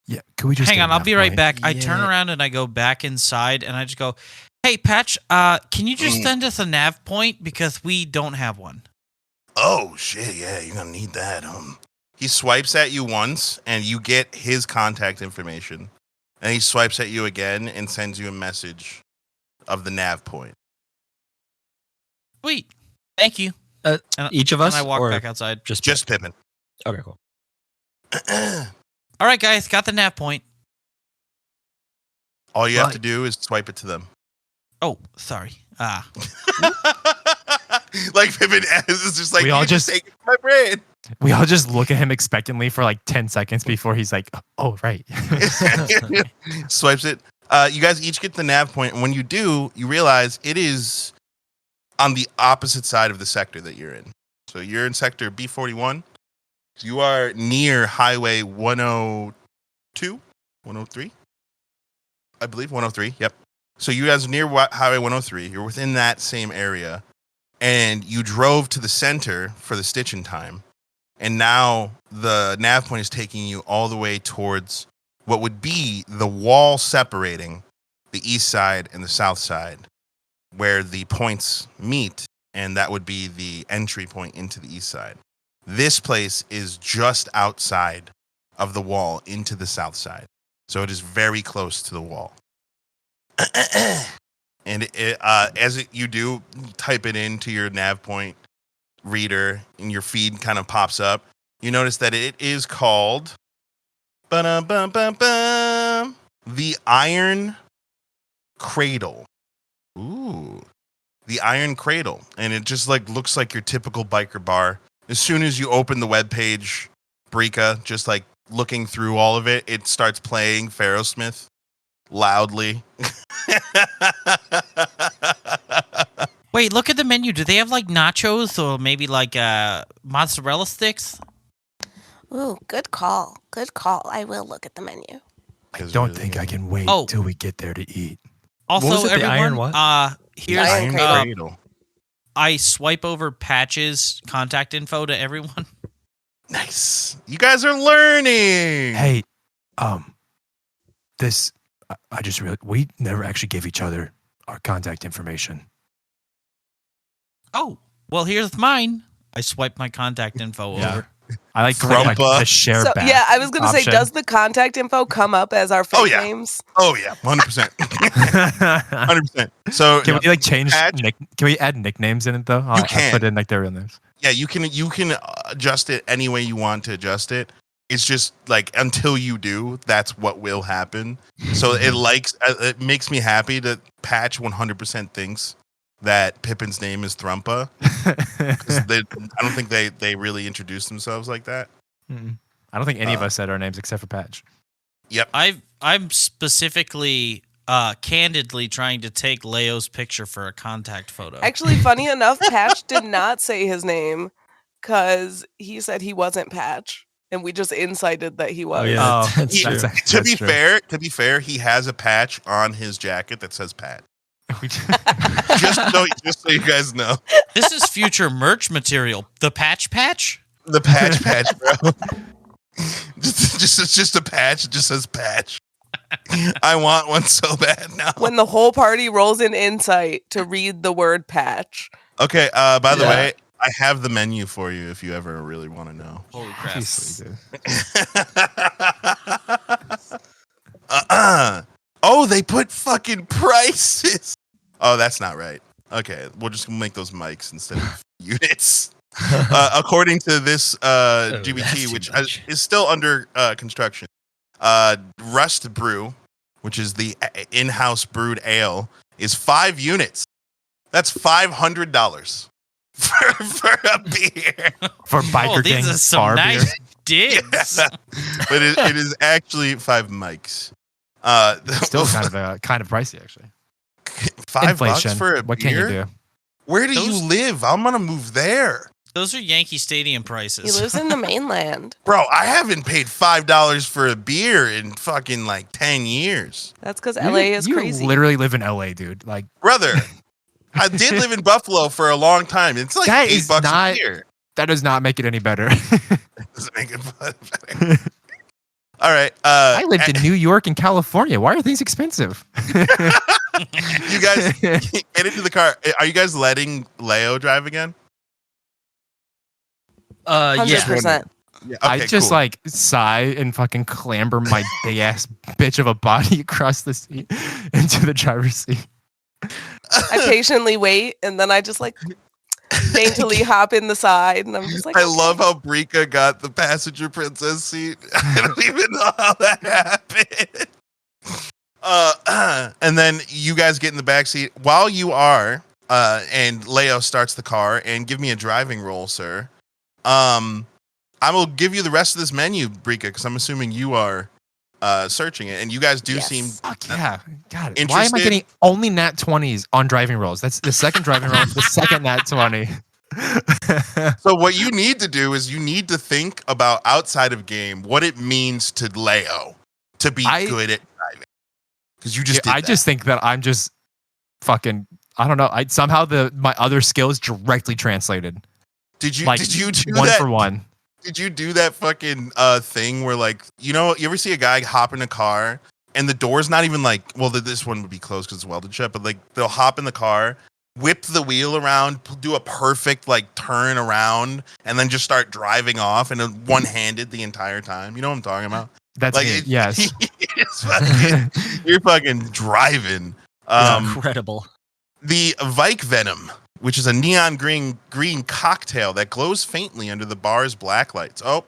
Yeah, can we just Hang get a on, I'll nav be right point? back. I turn Yeah. around and I go back inside and I just go, "Hey, Patch, can you just Mm. send us a nav point because we don't have one?" Oh shit, yeah, you're gonna need that. He swipes at you once and you get his contact information. And he swipes at you again and sends you a message of the nav point. Sweet. Thank you. And- Each of us, And I walk or back outside. Just Pippin. okay, cool. All right, guys, got the nav point. All you have Right. to do is swipe it to them. Oh, sorry. Like Pippin is just like, We all you just just- take it from my brain. We all just look at him expectantly for like 10 seconds before he's like, oh, right. Swipes it. You guys each get the nav point, and when you do, you realize it is on the opposite side of the sector that you're in. So you're in sector B41. You are near Highway 102, 103, I believe 103. Yep. So you guys are near Highway 103. You're within that same area, and you drove to the center for the stitching time. And now the nav point is taking you all the way towards what would be the wall separating the east side and the south side, where the points meet, and that would be the entry point into the east side. This place is just outside of the wall into the south side, so it is very close to the wall. And you do, type it into your nav point reader and your feed kind of pops up. You notice that it is called the Iron Cradle. Ooh, the Iron Cradle. And it just like looks like your typical biker bar. As soon as you open the webpage, Brika, just like looking through all of it, it starts playing Pharaoh Smith loudly. Wait, look at the menu. Do they have like nachos or maybe like mozzarella sticks? Ooh, good call. Good call. I will look at the menu. I don't think I can wait Oh. till we get there to eat. Also, was it, the everyone, iron what? here's Iron cradle. I swipe over Patch's contact info to everyone. Nice. You guys are learning. Hey, this I just realized we never actually gave each other our contact information. Oh, well, here's mine. I swipe my contact info over. I like the share So, back. yeah, I was gonna say, option. does the contact info come up as our fake names? Oh yeah, 100%. 100%. So Can we like change? Patch? Can we add nicknames in it though? I'll can. put in like their real names. Yeah, you can adjust it any way you want to adjust it. It's just like until you do, that's what will happen. So it makes me happy that Patch 100% thinks that Pippin's name is Thrumpa. I don't think they really introduced themselves like that. I don't think any of us said our names except for Patch. Yep. I'm specifically candidly trying to take Leo's picture for a contact photo. Actually, funny enough, Patch did not say his name because he said he wasn't Patch, and we just incited that he was. Oh, yeah. Oh, That's true. To be fair, he has a patch on his jacket that says Pat. just so you guys know. This is future merch material. The patch. The patch, bro. It's just a patch. It just says patch. I want one so bad now. When the whole party rolls in insight to read the word Patch. Okay. By the way, I have the menu for you if you ever really want to know. Holy crap! Obviously, dude. Oh, they put fucking prices. Oh, that's not right. Okay, we'll just make those mics instead of units. According to this GBT, which is still under construction, Rust Brew, which is the in-house brewed ale, is 5 units. That's $500 for a beer. For Biker Gang these are some bar nice beer. digs. But it is actually 5 mics. Still kind of pricey actually. $5 Inflation. for a What beer? can you do? Where do you live? I'm gonna move there, Those are Yankee Stadium He prices. lives in the mainland. bro. I haven't paid $5 for a beer in fucking like 10 years, That's because LA is you crazy. literally live in LA, dude. Like brother. I did live in Buffalo for a long time. It's like That $8 is a not- beer. that does not make it any better. Doesn't make it better. All right. I lived in New York and California. Why are things expensive? You guys get into the car. Are you guys letting Leo drive again? 100%. Yeah. I just like sigh and fucking clamber my big ass bitch of a body across the seat into the driver's seat. I patiently wait, and then I just like daintily hop in the side, and I'm just like, I love how Brika got the passenger princess seat. I don't even know how that happened. And then you guys get in the back seat while you are, and Leo starts the car and give me a driving roll, sir. I will give you the rest of this menu, Brika, because I'm assuming you are searching it, and you guys do Yes. seem Fuck yeah. Got it. Interested? Why am I getting only nat 20s on driving rolls? That's the second driving roll, the second nat 20. So what you need to do is you need to think about outside of game what it means to Leo to be good at driving. Because you just I just think that I'm just fucking I don't know. I somehow my other skills directly translated. did you Like do one that for one. Did you do that fucking thing where like you ever see a guy hop in a car and the door's not even like this one would be closed because it's welded shut, but like they'll hop in the car, whip the wheel around, do a perfect like turn around, and then just start driving off and one-handed the entire time. You know what I'm talking about? That's Like me. Yes. You're fucking driving. Incredible. The Vike Venom, which is a neon green cocktail that glows faintly under the bar's black lights. Oh,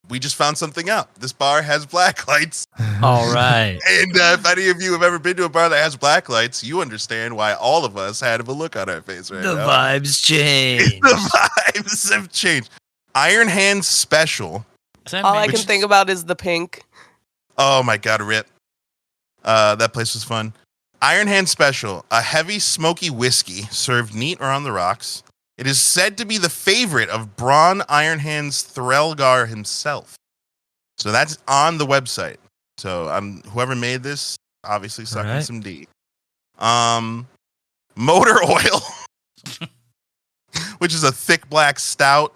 we just found something out. This bar has black lights. All right. And if any of you have ever been to a bar that has black lights, you understand why all of us had a look on our face right The now. vibes change. The vibes have changed. Iron Hands Special. Does that all I make- can think about is the pink. Oh my God, Rip. That place was fun. Iron Hand Special, a heavy, smoky whiskey served neat or on the rocks. It is said to be the favorite of Braun Iron Hand's Threlgar himself. So that's on the website. So whoever made this obviously sucking Alright. some D. Motor oil, which is a thick black stout.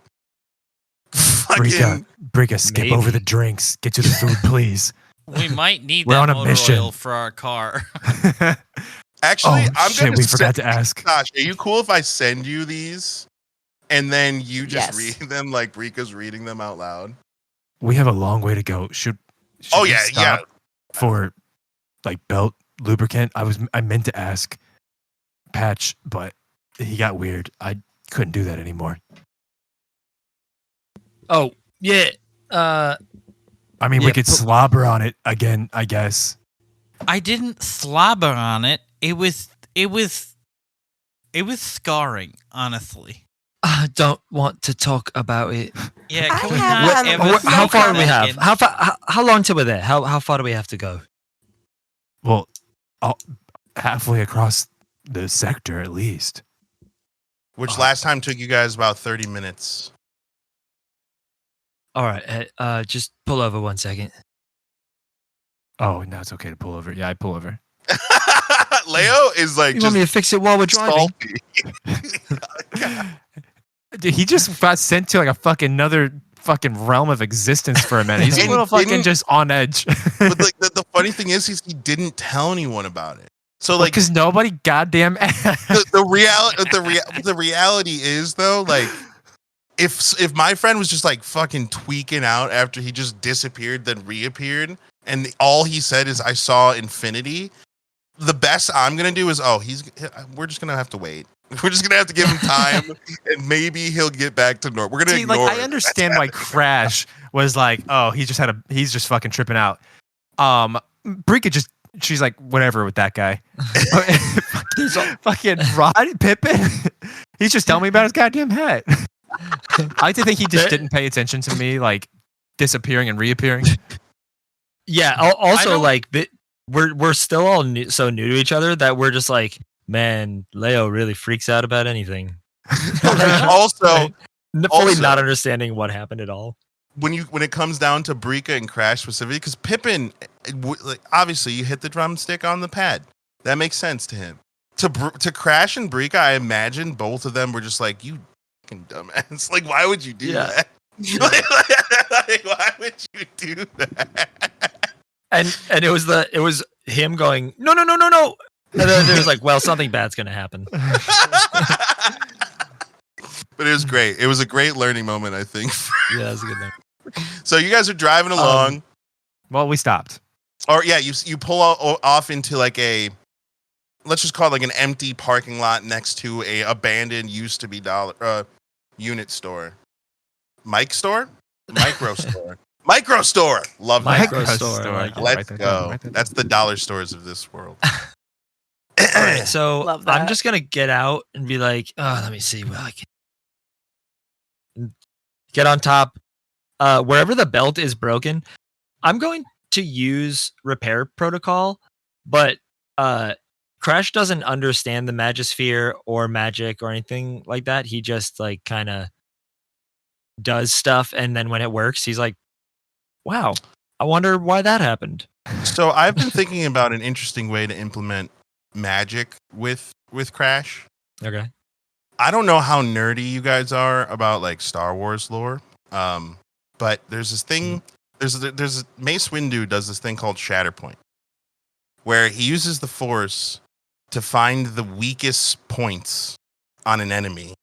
Fucking Brika, skip over the drinks. Get to the food, please. We might need We're that on a motor mission. oil for our car. Actually, I'm shit, gonna we forgot to ask. Gosh, are you cool if I send you these and then you just Yes. read them like Brika's reading them out loud? We have a long way to go. Should Oh we yeah, stop yeah. for like belt lubricant? I meant to ask Patch, but he got weird. I couldn't do that anymore. Oh yeah. I mean, Yeah, we could slobber on it again, I guess. I didn't slobber on it. It was scarring, honestly. I don't want to talk about it. Yeah, I can we have, not um, ever Let's How make far that do we have? again? How far? How long till we're there? How far do we have to go? Well, halfway across the sector at least. Which last time took you guys about 30 minutes. All right. Just pull over 1 second. Oh, no, it's okay to pull over. Yeah, I pull over. Leo is like You just want me to fix it while we're driving? salty. Dude, he just got sent to like a fucking another fucking realm of existence for a minute. He's a And little fucking didn't- just on edge. But like the funny thing is he didn't tell anyone about it. So like because nobody goddamn the reality is though, like if my friend was just like fucking tweaking out after he just disappeared then reappeared and all he said is I saw infinity, the best I'm gonna do is we're just gonna have to wait. We're just gonna have to give him time and maybe he'll get back to normal. We're gonna See, ignore like I it. understand why Crash was like, oh, he's just fucking tripping out. Brika she's like, whatever with that guy. Fucking Rod Pippin. He's just telling me about his goddamn hat. I like to think he just didn't pay attention to me, like disappearing and reappearing. Yeah. I Also, don't- like we're still all so new to each other that we're just like, man, Leo really freaks out about anything. Also, Fully not understanding what happened at all. when it comes down to Brika and Crash specifically, because Pippin, like, obviously you hit the drumstick on the pad, that makes sense to him. To Crash and Brika, I imagine both of them were just like, you fucking dumbass. Like, why would you do that? Like, why would you do that? And it was him going, no. And then there was like, well, something bad's gonna happen. But it was great. It was a great learning moment, I think. Yeah, that's a good thing. So you guys are driving along, Well, we stopped. or yeah, you pull off into like let's just call it like an empty parking lot next to a abandoned used to be unit store, micro store. Micro store. Love that. Micro store. Like, Let's go. That's the dollar stores of this world. all right, so Love I'm that. just gonna get out and be like, oh, let me see what I can get on top. Wherever the belt is broken, I'm going to use repair protocol, but Crash doesn't understand the Magisphere or magic or anything like that. He just like kind of does stuff, and then when it works, he's like, wow, I wonder why that happened. So I've been thinking about an interesting way to implement magic with Crash. Okay. I don't know how nerdy you guys are about like Star Wars lore, but there's this thing. There's Mace Windu does this thing called Shatterpoint, where he uses the Force to find the weakest points on an enemy,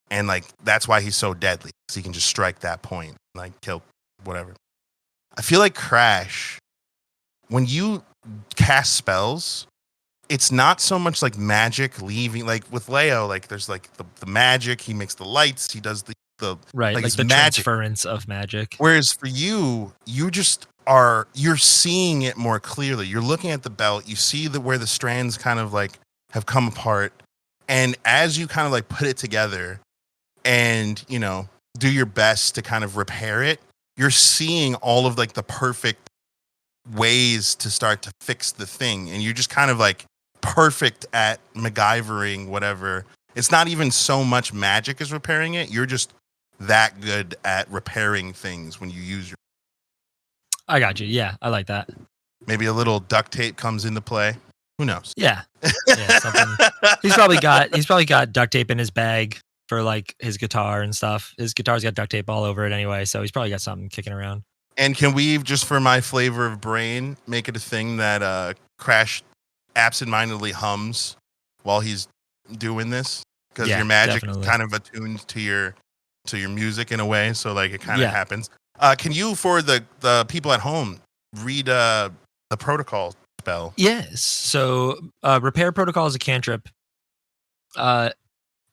and like that's why he's so deadly. So he can just strike that point, like kill whatever. I feel like Crash, when you cast spells, it's not so much like magic leaving. Like with Leo, like there's like the magic. He makes the lights. He does the Right, like like it's the magic. transference of magic. Whereas for you just you're seeing it more clearly. You're looking at the belt. You see where the strands kind of like have come apart, and as you kind of like put it together, and do your best to kind of repair it, you're seeing all of like the perfect ways to start to fix the thing, and you're just kind of like perfect at MacGyvering whatever. It's not even so much magic as repairing it. You're just that good at repairing things when you use your. I got you. Yeah, I like that. Maybe a little duct tape comes into play. Who knows? Yeah, something. He's probably got duct tape in his bag for like his guitar and stuff. His guitar's got duct tape all over it anyway, so he's probably got something kicking around. And can we, just for my flavor of brain, make it a thing that Crash absentmindedly hums while he's doing this? Because Yeah, your magic definitely. is kind of attuned to your music in a way, so like it kind of Yeah. happens. Can you, for the people at home, read the protocol spell? Yes. So, repair protocol is a cantrip.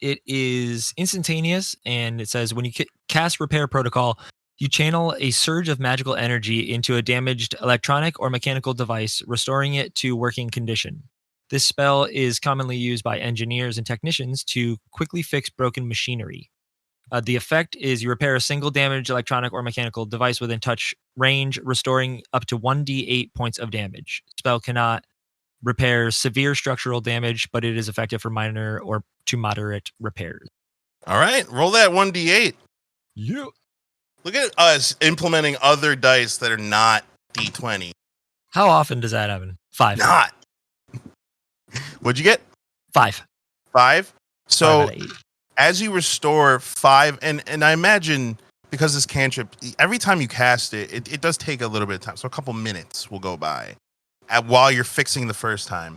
It is instantaneous, and it says when you cast repair protocol, you channel a surge of magical energy into a damaged electronic or mechanical device, restoring it to working condition. This spell is commonly used by engineers and technicians to quickly fix broken machinery. The effect is you repair a single damaged electronic or mechanical device within touch range, restoring up to 1d8 points of damage. Spell cannot repair severe structural damage, but it is effective for minor or to moderate repairs. All right, roll that 1d8. Yeah. Look at us implementing other dice that are not d20. How often does that happen? 5. Not. What'd you get? 5. 5? So 5 out of 8. as you restore 5, and I imagine because this cantrip, every time you cast it, it does take a little bit of time. So a couple minutes will go by while you're fixing the first time.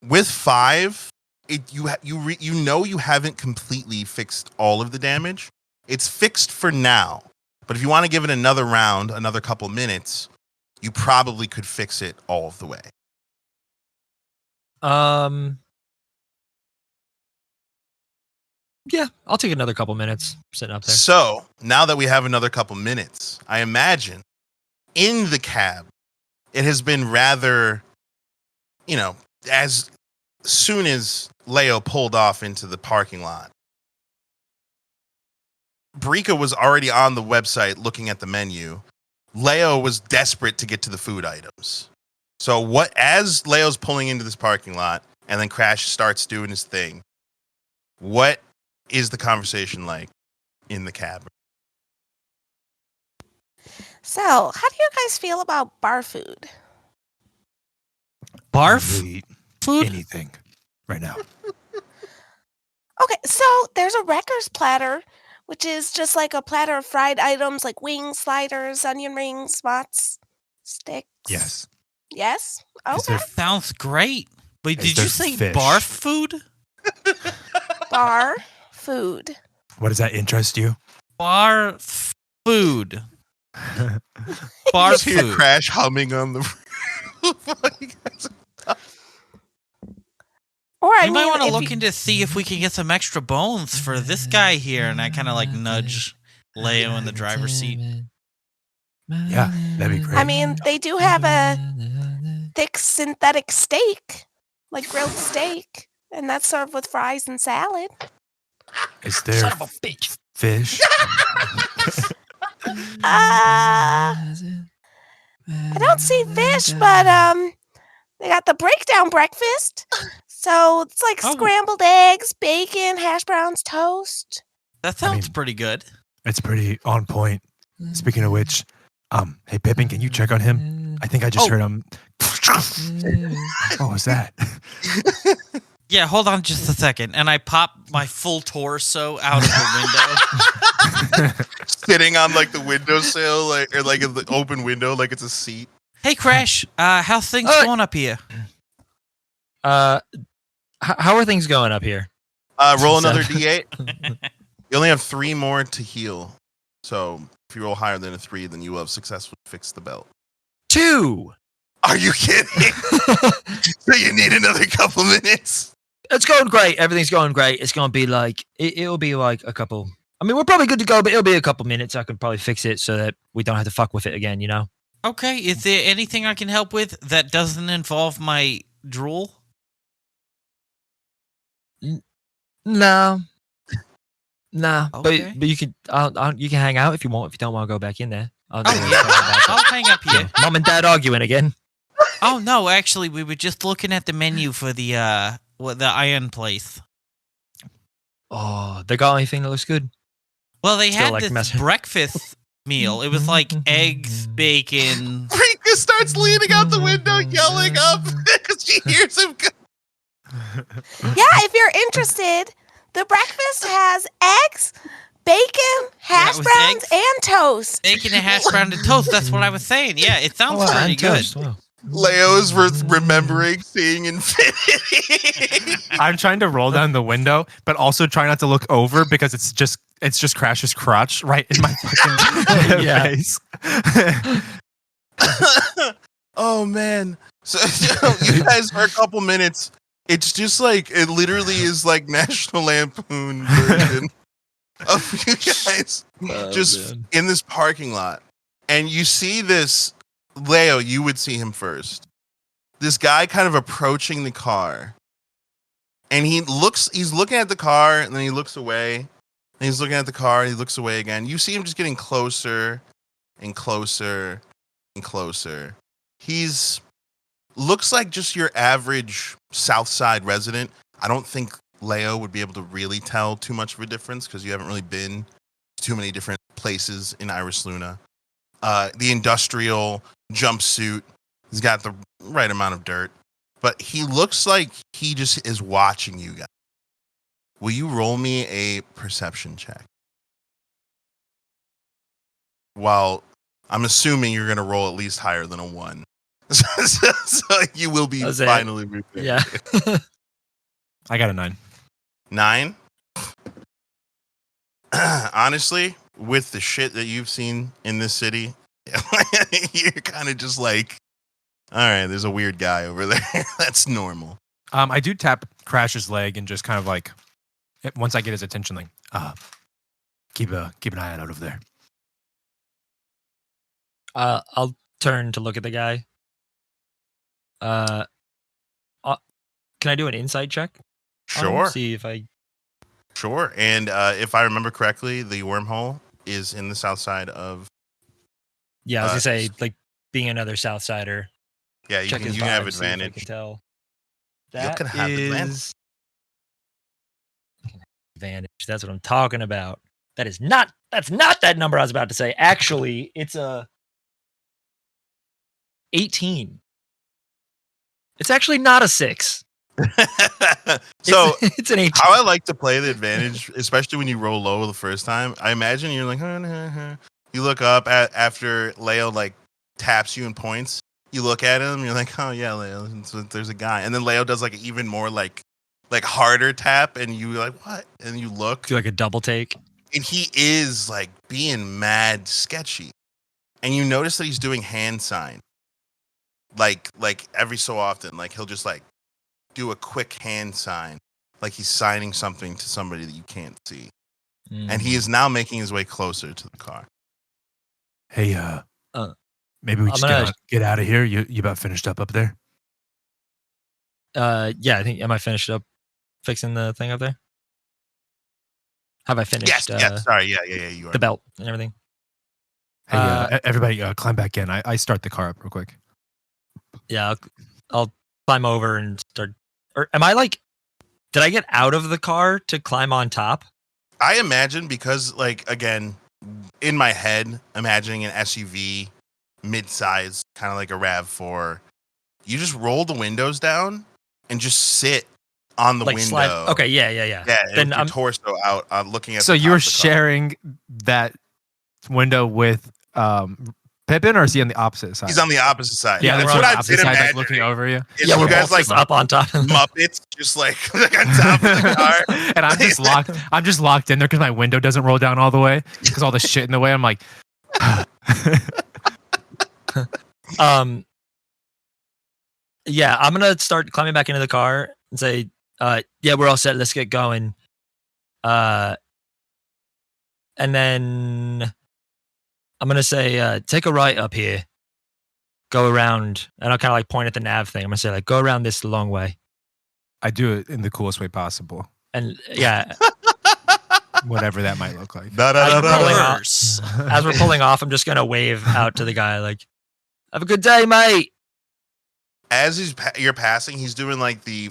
With 5, you know you haven't completely fixed all of the damage. It's fixed for now, but if you want to give it another round, another couple minutes, you probably could fix it all of the way. Yeah, I'll take another couple minutes sitting up there. So now that we have another couple minutes, I imagine in the cab, it has been rather, as soon as Leo pulled off into the parking lot, Brika was already on the website looking at the menu. Leo was desperate to get to the food items. So as Leo's pulling into this parking lot and then Crash starts doing his thing, what is the conversation like in the cab? So, how do you guys feel about bar food? Barf Really eat food? anything right now. Okay, so there's a Wrecker's platter, which is just like a platter of fried items like wings, sliders, onion rings, mozz, sticks. Yes. Yes? Is Okay. there Sounds great. But Is did there you say fish? barf food? Bar food. What does that interest you? Bar food. Bar Just hear food. Crash humming on the Or I You might mean, want to if look you- into see if we can get some extra bones for this guy here, and I kind of like nudge Leo in the driver's seat. Yeah, that'd be great. I mean, they do have a thick synthetic steak, like grilled steak, and that's served with fries and salad. Is there Son of a bitch. fish? I don't see fish, but they got the breakdown breakfast. So it's like Oh. scrambled eggs, bacon, hash browns, toast. That sounds mean- pretty good. It's pretty on point. Speaking of which, hey Pippin, can you check on him? I think I just Oh. heard him. What was that? Yeah, hold on just a second. And I pop my full torso out of the window. sitting on like the windowsill, or like in the open window, like it's a seat. Hey, Crash, how's things going up here? How are things going up here? Roll another Seven. d8. You only have 3 more to heal. So if you roll higher than a 3, then you will have successfully fixed the belt. 2. Are you kidding? So you need another couple minutes? It's going great. Everything's going great. It's going to be like, it'll be like a couple. I mean, we're probably good to go, but it'll be a couple minutes. I can probably fix it so that we don't have to fuck with it again, you know? Okay, is there anything I can help with that doesn't involve my drool? No. Okay. But you can you can hang out if you want. If you don't want to go back in there, I'll Oh yeah, I'll hang up here. Mom and Dad arguing again. Oh no, actually, we were just looking at the menu for the iron place. Oh, they got anything that looks good? Well, they Still had like this messing- breakfast meal. It was like eggs, bacon. Rika starts leaning out the window, yelling up because she hears him. Yeah, if you're interested, the breakfast has eggs, bacon, hash it was browns, eggs. and toast. Bacon and hash brown and toast. That's what I was saying. Yeah, it sounds wow, pretty and good. toast, wow. Leo's remembering seeing Infinity. I'm trying to roll down the window, but also try not to look over because it's just Crash's crotch right in my fucking Yeah. face. Oh man! So you guys for a couple minutes, it's just like it literally is like National Lampoon version of you guys just in this parking lot, and you see this Leo. You would see him first. This guy kind of approaching the car, and he's looking at the car, and then he looks away, and he's looking at the car, and he looks away again. You see him just getting closer and closer and closer. He's looks like just your average South Side resident. I don't think Leo would be able to really tell too much of a difference because you haven't really been to too many different places in Iris Luna. The industrial jumpsuit, he's got the right amount of dirt, but he looks like he just is watching you guys. Will you roll me a perception check? Well, I'm assuming you're going to roll at least higher than a 1. So you will be That's it. finally moved in. Yeah. I got a 9. 9? Honestly, with the shit that you've seen in this city, you're kind of just like, all right, there's a weird guy over there. That's normal. I do tap Crash's leg and just kind of like, once I get his attention, like, keep an eye out over there. I'll turn to look at the guy. Can I do an insight check? on him? Sure. See if I. Sure. And if I remember correctly, the wormhole is in the south side of. Yeah, I was gonna say, like, being another Southsider. Yeah, you check can, his you can have vibe, see if I advantage. can tell. You That can have advantage. is advantage. That's what I'm talking about. That's not that number I was about to say. Actually, it's a 18. It's actually not a 6. So it's an 18. how I like to play the advantage, especially when you roll low the first time, I imagine you're like, you look up after Leo like taps you and points. You look at him, you're like, oh yeah, Leo, there's a guy. And then Leo does like an even more like harder tap, and you're like, what? And you look, Do like a double take. and he is like being mad sketchy. And you notice that he's doing hand sign. Like every so often, like he'll just like do a quick hand sign, like he's signing something to somebody that you can't see. And he is now making his way closer to the car. Hey, maybe we I'm just gonna- get out of here. You about finished up there? Yeah, I think am I finished up fixing the thing up there? Have I finished Yes. Sorry. Yeah. You are. the belt and everything? Hey, everybody, climb back in. I start the car up real quick. Yeah, I'll climb over and start. Or am I like? Did I get out of the car to climb on top? I imagine because, like, again, in my head, imagining an SUV, mid-size, kind of like a RAV4, you just roll the windows down and just sit on the Like window. slide. Okay, yeah. Yeah, Then with your torso out, looking at. So the you top were of the car. sharing that window with Pippin, or is he on the opposite side? He's on the opposite side. Yeah, that's we're on what the I've opposite been side, like imagining. looking over you. Is Yeah, you we're guys both like just up on top. Muppets, just like on top of the car. And I'm just locked. I'm just locked in there because my window doesn't roll down all the way because all the shit in the way. I'm like, Yeah, I'm gonna start climbing back into the car and say, yeah, we're all set. Let's get going. And then I'm gonna say, take a right up here, go around, and I'll kind of like point at the nav thing. I'm gonna say, like, go around this long way. I do it in the coolest way possible. And yeah, whatever that might look like. Da, da, da, da, Pulling da. out. As we're pulling off, I'm just gonna wave out to the guy like, "Have a good day, mate." As you're passing, he's doing like the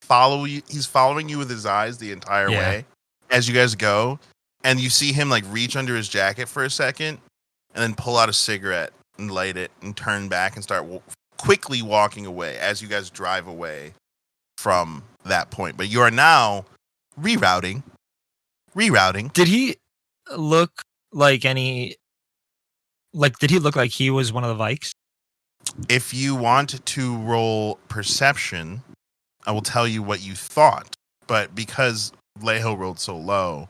follow you. He's following you with his eyes the entire Yeah. way as you guys go, and you see him like reach under his jacket for a second, and then pull out a cigarette and light it, and turn back and start quickly walking away as you guys drive away from that point. But you are now rerouting. Did he look like any? Like, did he look like he was one of the Vikes? If you want to roll perception, I will tell you what you thought. But because Leo rolled so low,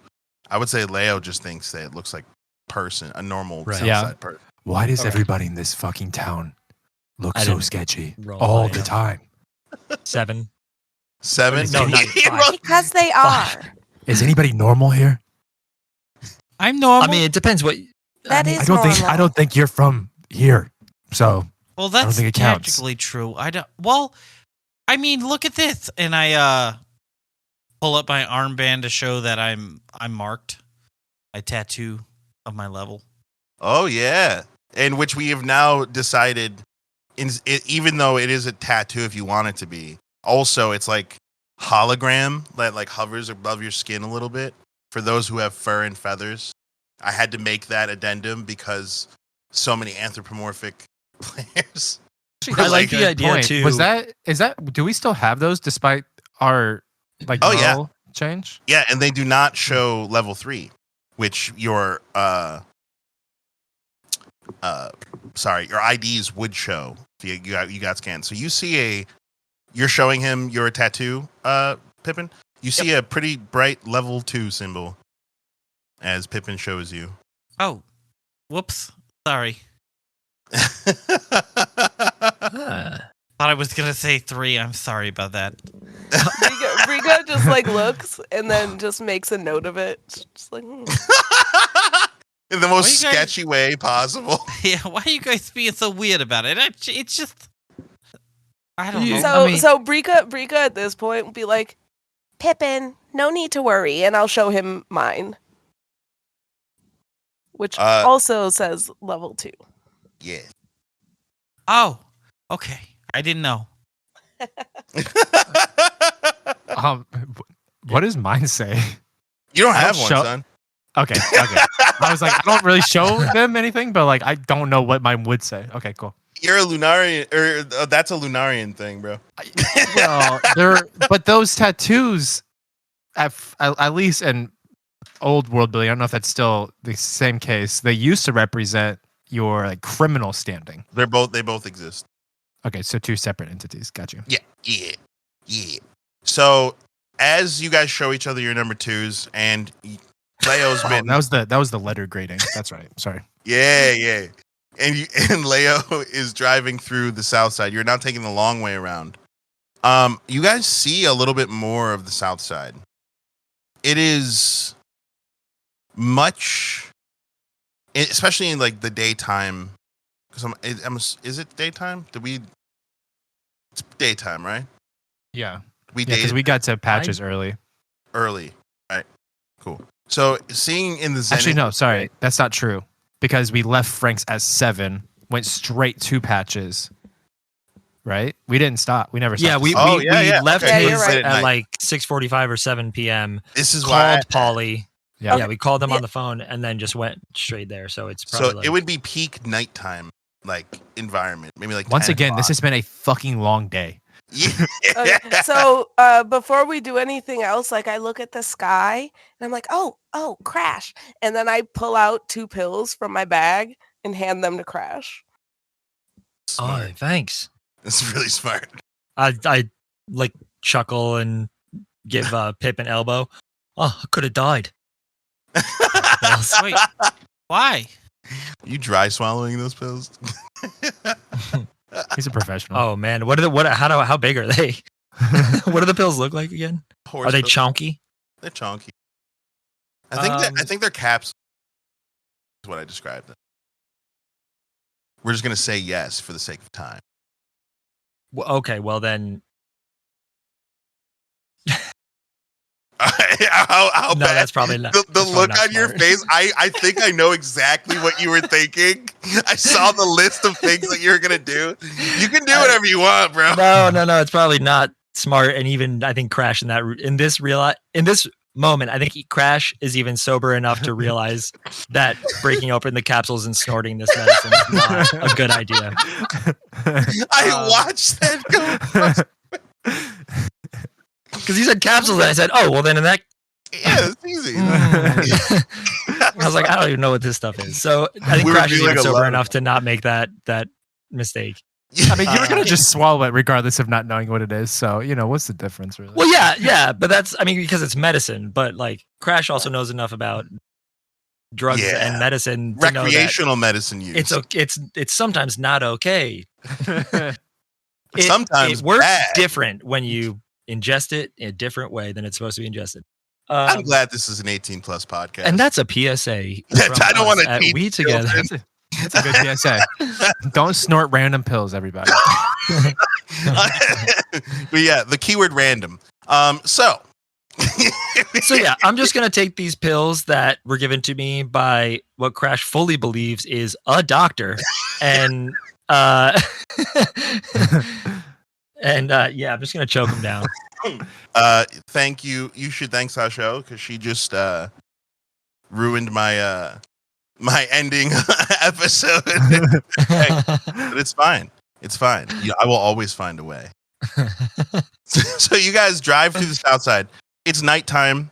I would say Leo just thinks that it looks like a normal Right. Southside Yeah. person. Why does Okay. everybody in this fucking town look I so didn't sketchy roll all high the enough. time? 7. 7? No, not He 5. rolled- Because they Five. are. Is anybody normal here? I'm normal. I mean, it depends what. That is I don't think normal. you're from here. So well, don't that's think it counts. technically true. I don't. Well, I mean, look at this, and I pull up my armband to show that I'm marked. I tattoo of my level. Oh, yeah. In which we have now decided, even though it is a tattoo if you want it to be, also it's like hologram that like hovers above your skin a little bit for those who have fur and feathers. I had to make that addendum because so many anthropomorphic players. I like the idea too. Do we still have those despite our like Oh, yeah. role change? Yeah, and they do not show level 3, which your your IDs would show if you got scanned. So you see you're showing him your tattoo, Pippin. You see a pretty bright level 2 symbol as Pippin shows you. Oh, whoops. Sorry. Ah. Thought I was gonna say 3. I'm sorry about that. Riga just like looks and then just makes a note of it. Just like, In the most Why you guys- sketchy way possible. Yeah, why are you guys being so weird about it? It's just, I don't know. So I mean- so Briga at this point will be like, Pippin, no need to worry, and I'll show him mine, which Uh, also says level 2. Yeah. Oh, okay. I didn't know. What does mine say? You don't I have don't one, show- son. Okay. I was like, I don't really show them anything, but like, I don't know what mine would say. Okay, cool. You're a Lunarian, or that's a Lunarian thing, bro. Well, but those tattoos, at least in old world building, I don't know if that's still the same case. They used to represent your like criminal standing. They both exist. Okay, so 2 separate entities. Got you. Yeah. So as you guys show each other your number 2s, and Leo's Oh, been that was the letter grading. That's right. Sorry. yeah. And Leo is driving through the south side. You're now taking the long way around. You guys see a little bit more of the south side. It is much, especially in like the daytime. Because is it daytime? It's daytime, right? Yeah. We Because we got to patches early. early, right? Cool. So seeing in the zenith, Actually, no, sorry. That's not true. Because we left Frank's at 7, went straight to patches. Right? We didn't stop. We never stopped. Yeah, we yeah. left Okay, his you're right. at like 6:45 or 7 p.m. This is why. Called Polly. Yeah. Yeah, we called him on the phone and then just went straight there. So it's probably So like, it would be peak nighttime, like environment, maybe like Once 10 again, this o'clock. has been a fucking long day. Yeah. Okay, so before we do anything else, like I look at the sky and I'm like, oh, Crash. And then I pull out 2 pills from my bag and hand them to Crash. oh, Smart. thanks. That's really smart. I like chuckle and give Pip an elbow. Oh, I could have died. Wait, why? You dry swallowing those pills? He's a professional. Oh man, how big are they? What do the pills look like again? Horse Are they pills. chunky? They're chunky. I think they're capsules. Is what I described them. We're just gonna say yes for the sake of time. Okay, well then. How No, bad? that's probably not. The that's probably look not on your smart. face, I think I know exactly what you were thinking. I saw the list of things that you're gonna do. You can do whatever you want, bro. No. It's probably not smart. And even I think Crash in this moment, I think Crash is even sober enough to realize that breaking open the capsules and snorting this medicine is not a good idea. I watched that go. Because he said capsules, and I said, "Oh, well, then in that." Yeah, it's easy. I was like, I don't even know what this stuff is. So I think We were Crash is doing even a sober lot. enough to not make that mistake. I mean, you're gonna just swallow it regardless of not knowing what it is. So what's the difference, really? Well, yeah, but because it's medicine. But like Crash also knows enough about drugs Yeah. and medicine to know that Recreational medicine use. it's sometimes not okay. Sometimes it works bad. different when you ingest it in a different way than it's supposed to be ingested. I'm glad this is an 18+ podcast. And that's a PSA. I don't want to at WeTogether. That's a good PSA. Don't snort random pills, everybody. But yeah, the keyword random. So Yeah, I'm just gonna take these pills that were given to me by what Crash fully believes is a doctor, and I'm just gonna choke him down. thank you. You should thank Sasho because she just ruined my my ending episode. But it's fine. It's fine. I will always find a way. So you guys drive through the south side. It's nighttime.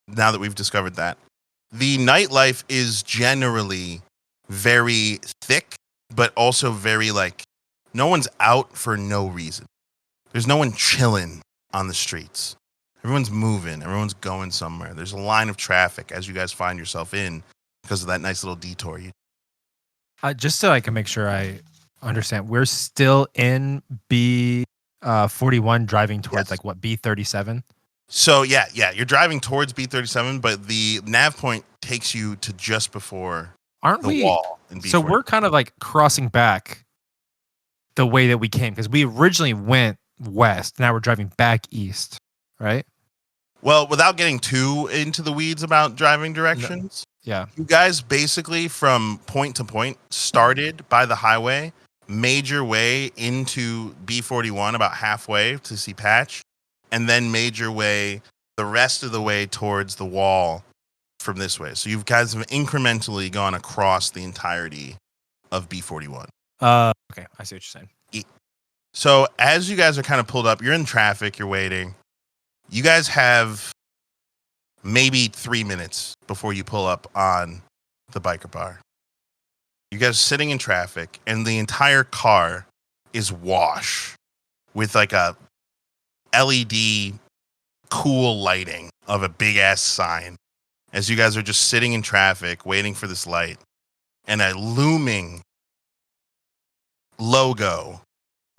Now that we've discovered that, the nightlife is generally very thick, but also very no one's out for no reason. There's no one chilling on the streets. Everyone's moving. Everyone's going somewhere. There's a line of traffic as you guys find yourself in because of that nice little detour. Just so I can make sure I understand, we're still in B41 driving towards Yes. B37? So yeah, you're driving towards B37, but the nav point takes you to just before Aren't the we? wall in B41. So we're kind of crossing back the way that we came because we originally went west. Now we're driving back east, right? Well, without getting too into the weeds about driving directions, Yeah. you guys basically from point to point started by the highway, made your way into B41 about halfway to see Patch, and then made your way the rest of the way towards the wall from this way. So you guys have incrementally gone across the entirety of B41. Okay, I see what you're saying. So as you guys are kind of pulled up, you're in traffic, you're waiting. You guys have maybe 3 minutes before you pull up on the biker bar. You guys are sitting in traffic, and the entire car is wash with a LED cool lighting of a big ass sign as you guys are just sitting in traffic waiting for this light, and a looming logo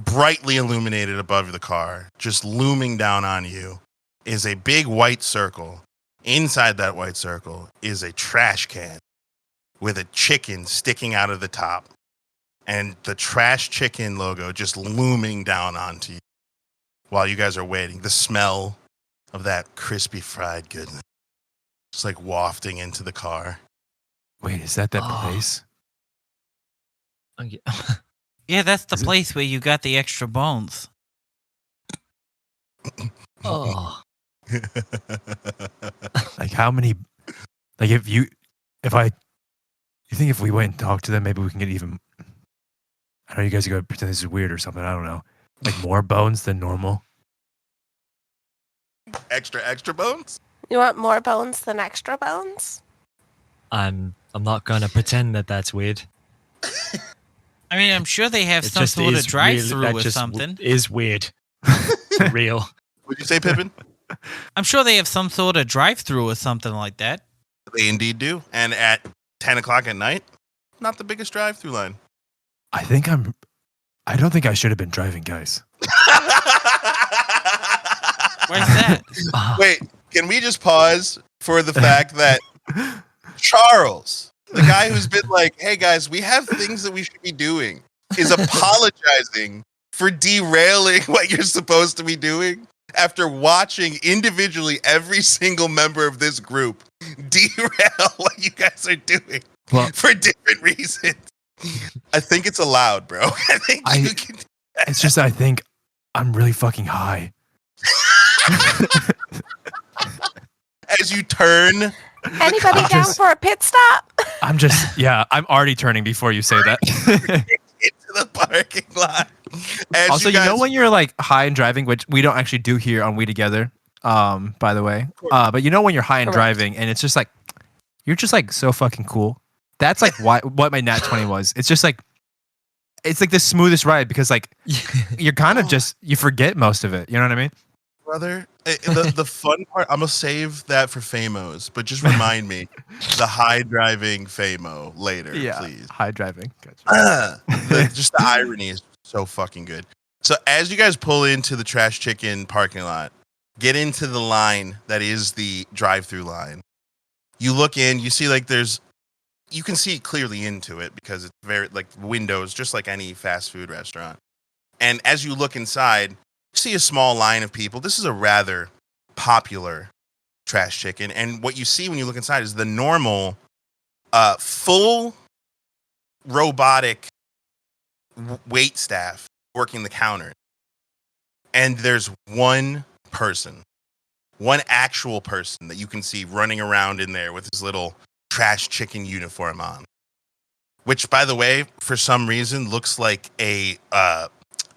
brightly illuminated above the car, just looming down on you, is a big white circle. Inside that white circle is a trash can with a chicken sticking out of the top, and the trash chicken logo just looming down onto you while you guys are waiting. The smell of that crispy fried goodness just wafting into the car. Wait, is that place? Yeah, that's the Is it- place where you got the extra bones. Oh, How many? You think if we went and talked to them, maybe we can get even. I know you guys are gonna pretend this is weird or something. I don't know. More bones than normal. Extra bones? You want more bones than extra bones? I'm not gonna pretend that that's weird. I mean, I'm sure they have It some just sort of is drive-through that or just something. Is weird. It's real. Would you say, Pippin? I'm sure they have some sort of drive-through or something like that. They indeed do. And at 10 o'clock at night, not the biggest drive-through line. I don't think I should have been driving, guys. Where's that? Wait, can we just pause for the fact that Charles, the guy who's been hey guys, we have things that we should be doing, is apologizing for derailing what you're supposed to be doing after watching individually every single member of this group derail what you guys are doing Well- for different reasons. I think it's allowed, bro. I think you can. It's just that I think I'm really fucking high. As you turn, Anybody I'm down just- for a pit stop? I'm already turning before you say that. into the parking lot. As Also, you guys, know when you're like high and driving, which we don't actually do here on WeTogether, by the way. But you know when you're high and Correct. driving and it's just like you're just like so fucking cool. That's like what my Nat 20 was. It's just like it's like the smoothest ride because like you're kind of just you forget most of it. You know what I mean? brother. The fun part, I'm gonna save that for Famos, but just remind me the high driving Famo later, please. High driving. Gotcha. Just the irony is so fucking good. So as you guys pull into the Trash Chicken parking lot, get into the line that is the drive-through line. You look in, you see like you can see clearly into it because it's very like windows, just like any fast food restaurant. And as you look inside, you see a small line of people. This is a rather popular Trash Chicken. And what you see when you look inside is the normal, full robotic wait staff working the counter. And there's one actual person that you can see running around in there with his little Trash Chicken uniform on. Which, by the way, for some reason, looks like a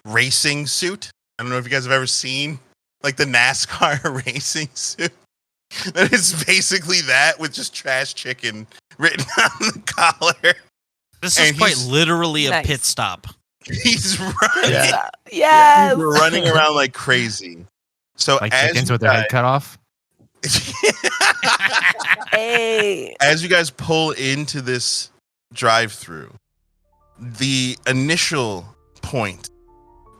racing suit. I don't know if you guys have ever seen like the NASCAR racing suit. That is basically that with just Trash Chicken written on the collar. This is And quite he's- literally a Nice. pit stop. He's running, Yes. running around like crazy. So Like as chickens you with their head cut off. Hey. as you guys pull into this drive-through, the initial point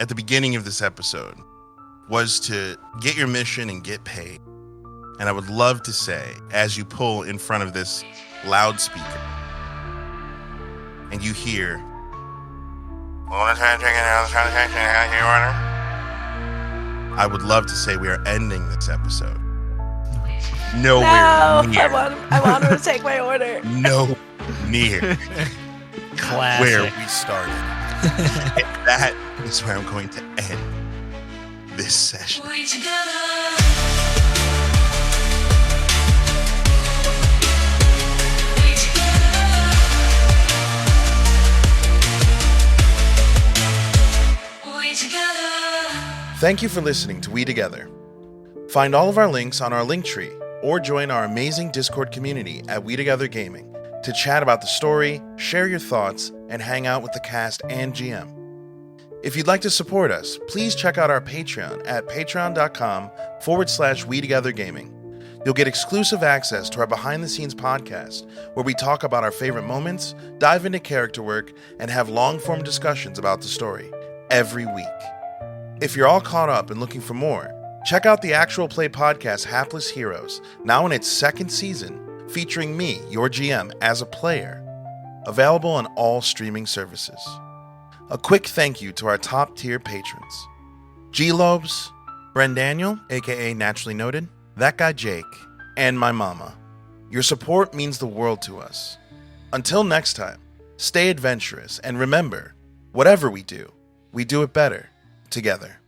at the beginning of this episode was to get your mission and get paid. And I would love to say, as you pull in front of this loudspeaker, and you hear, I would love to say we are ending this episode. No, Nowhere near. I want him to take my order. No near Classic. where we started. And that is where I'm going to end this session. Thank you for listening to We Together. Find all of our links on our Linktree or join our amazing Discord community at We Together Gaming to chat about the story, share your thoughts, and hang out with the cast and GM. If you'd like to support us, please check out our Patreon at patreon.com/We Together Gaming. You'll get exclusive access to our behind-the-scenes podcast where we talk about our favorite moments, dive into character work, and have long-form discussions about the story every week. If you're all caught up and looking for more, check out the actual play podcast Hapless Heroes, now in its second season, featuring me, your GM, as a player. Available on all streaming services. A quick thank you to our top tier patrons: GxLobes, BrenDaniel, aka Naturally Noted, That Guy Jake, and my Momma. Your support means the world to us. Until next time, stay adventurous and remember, whatever we do it better together.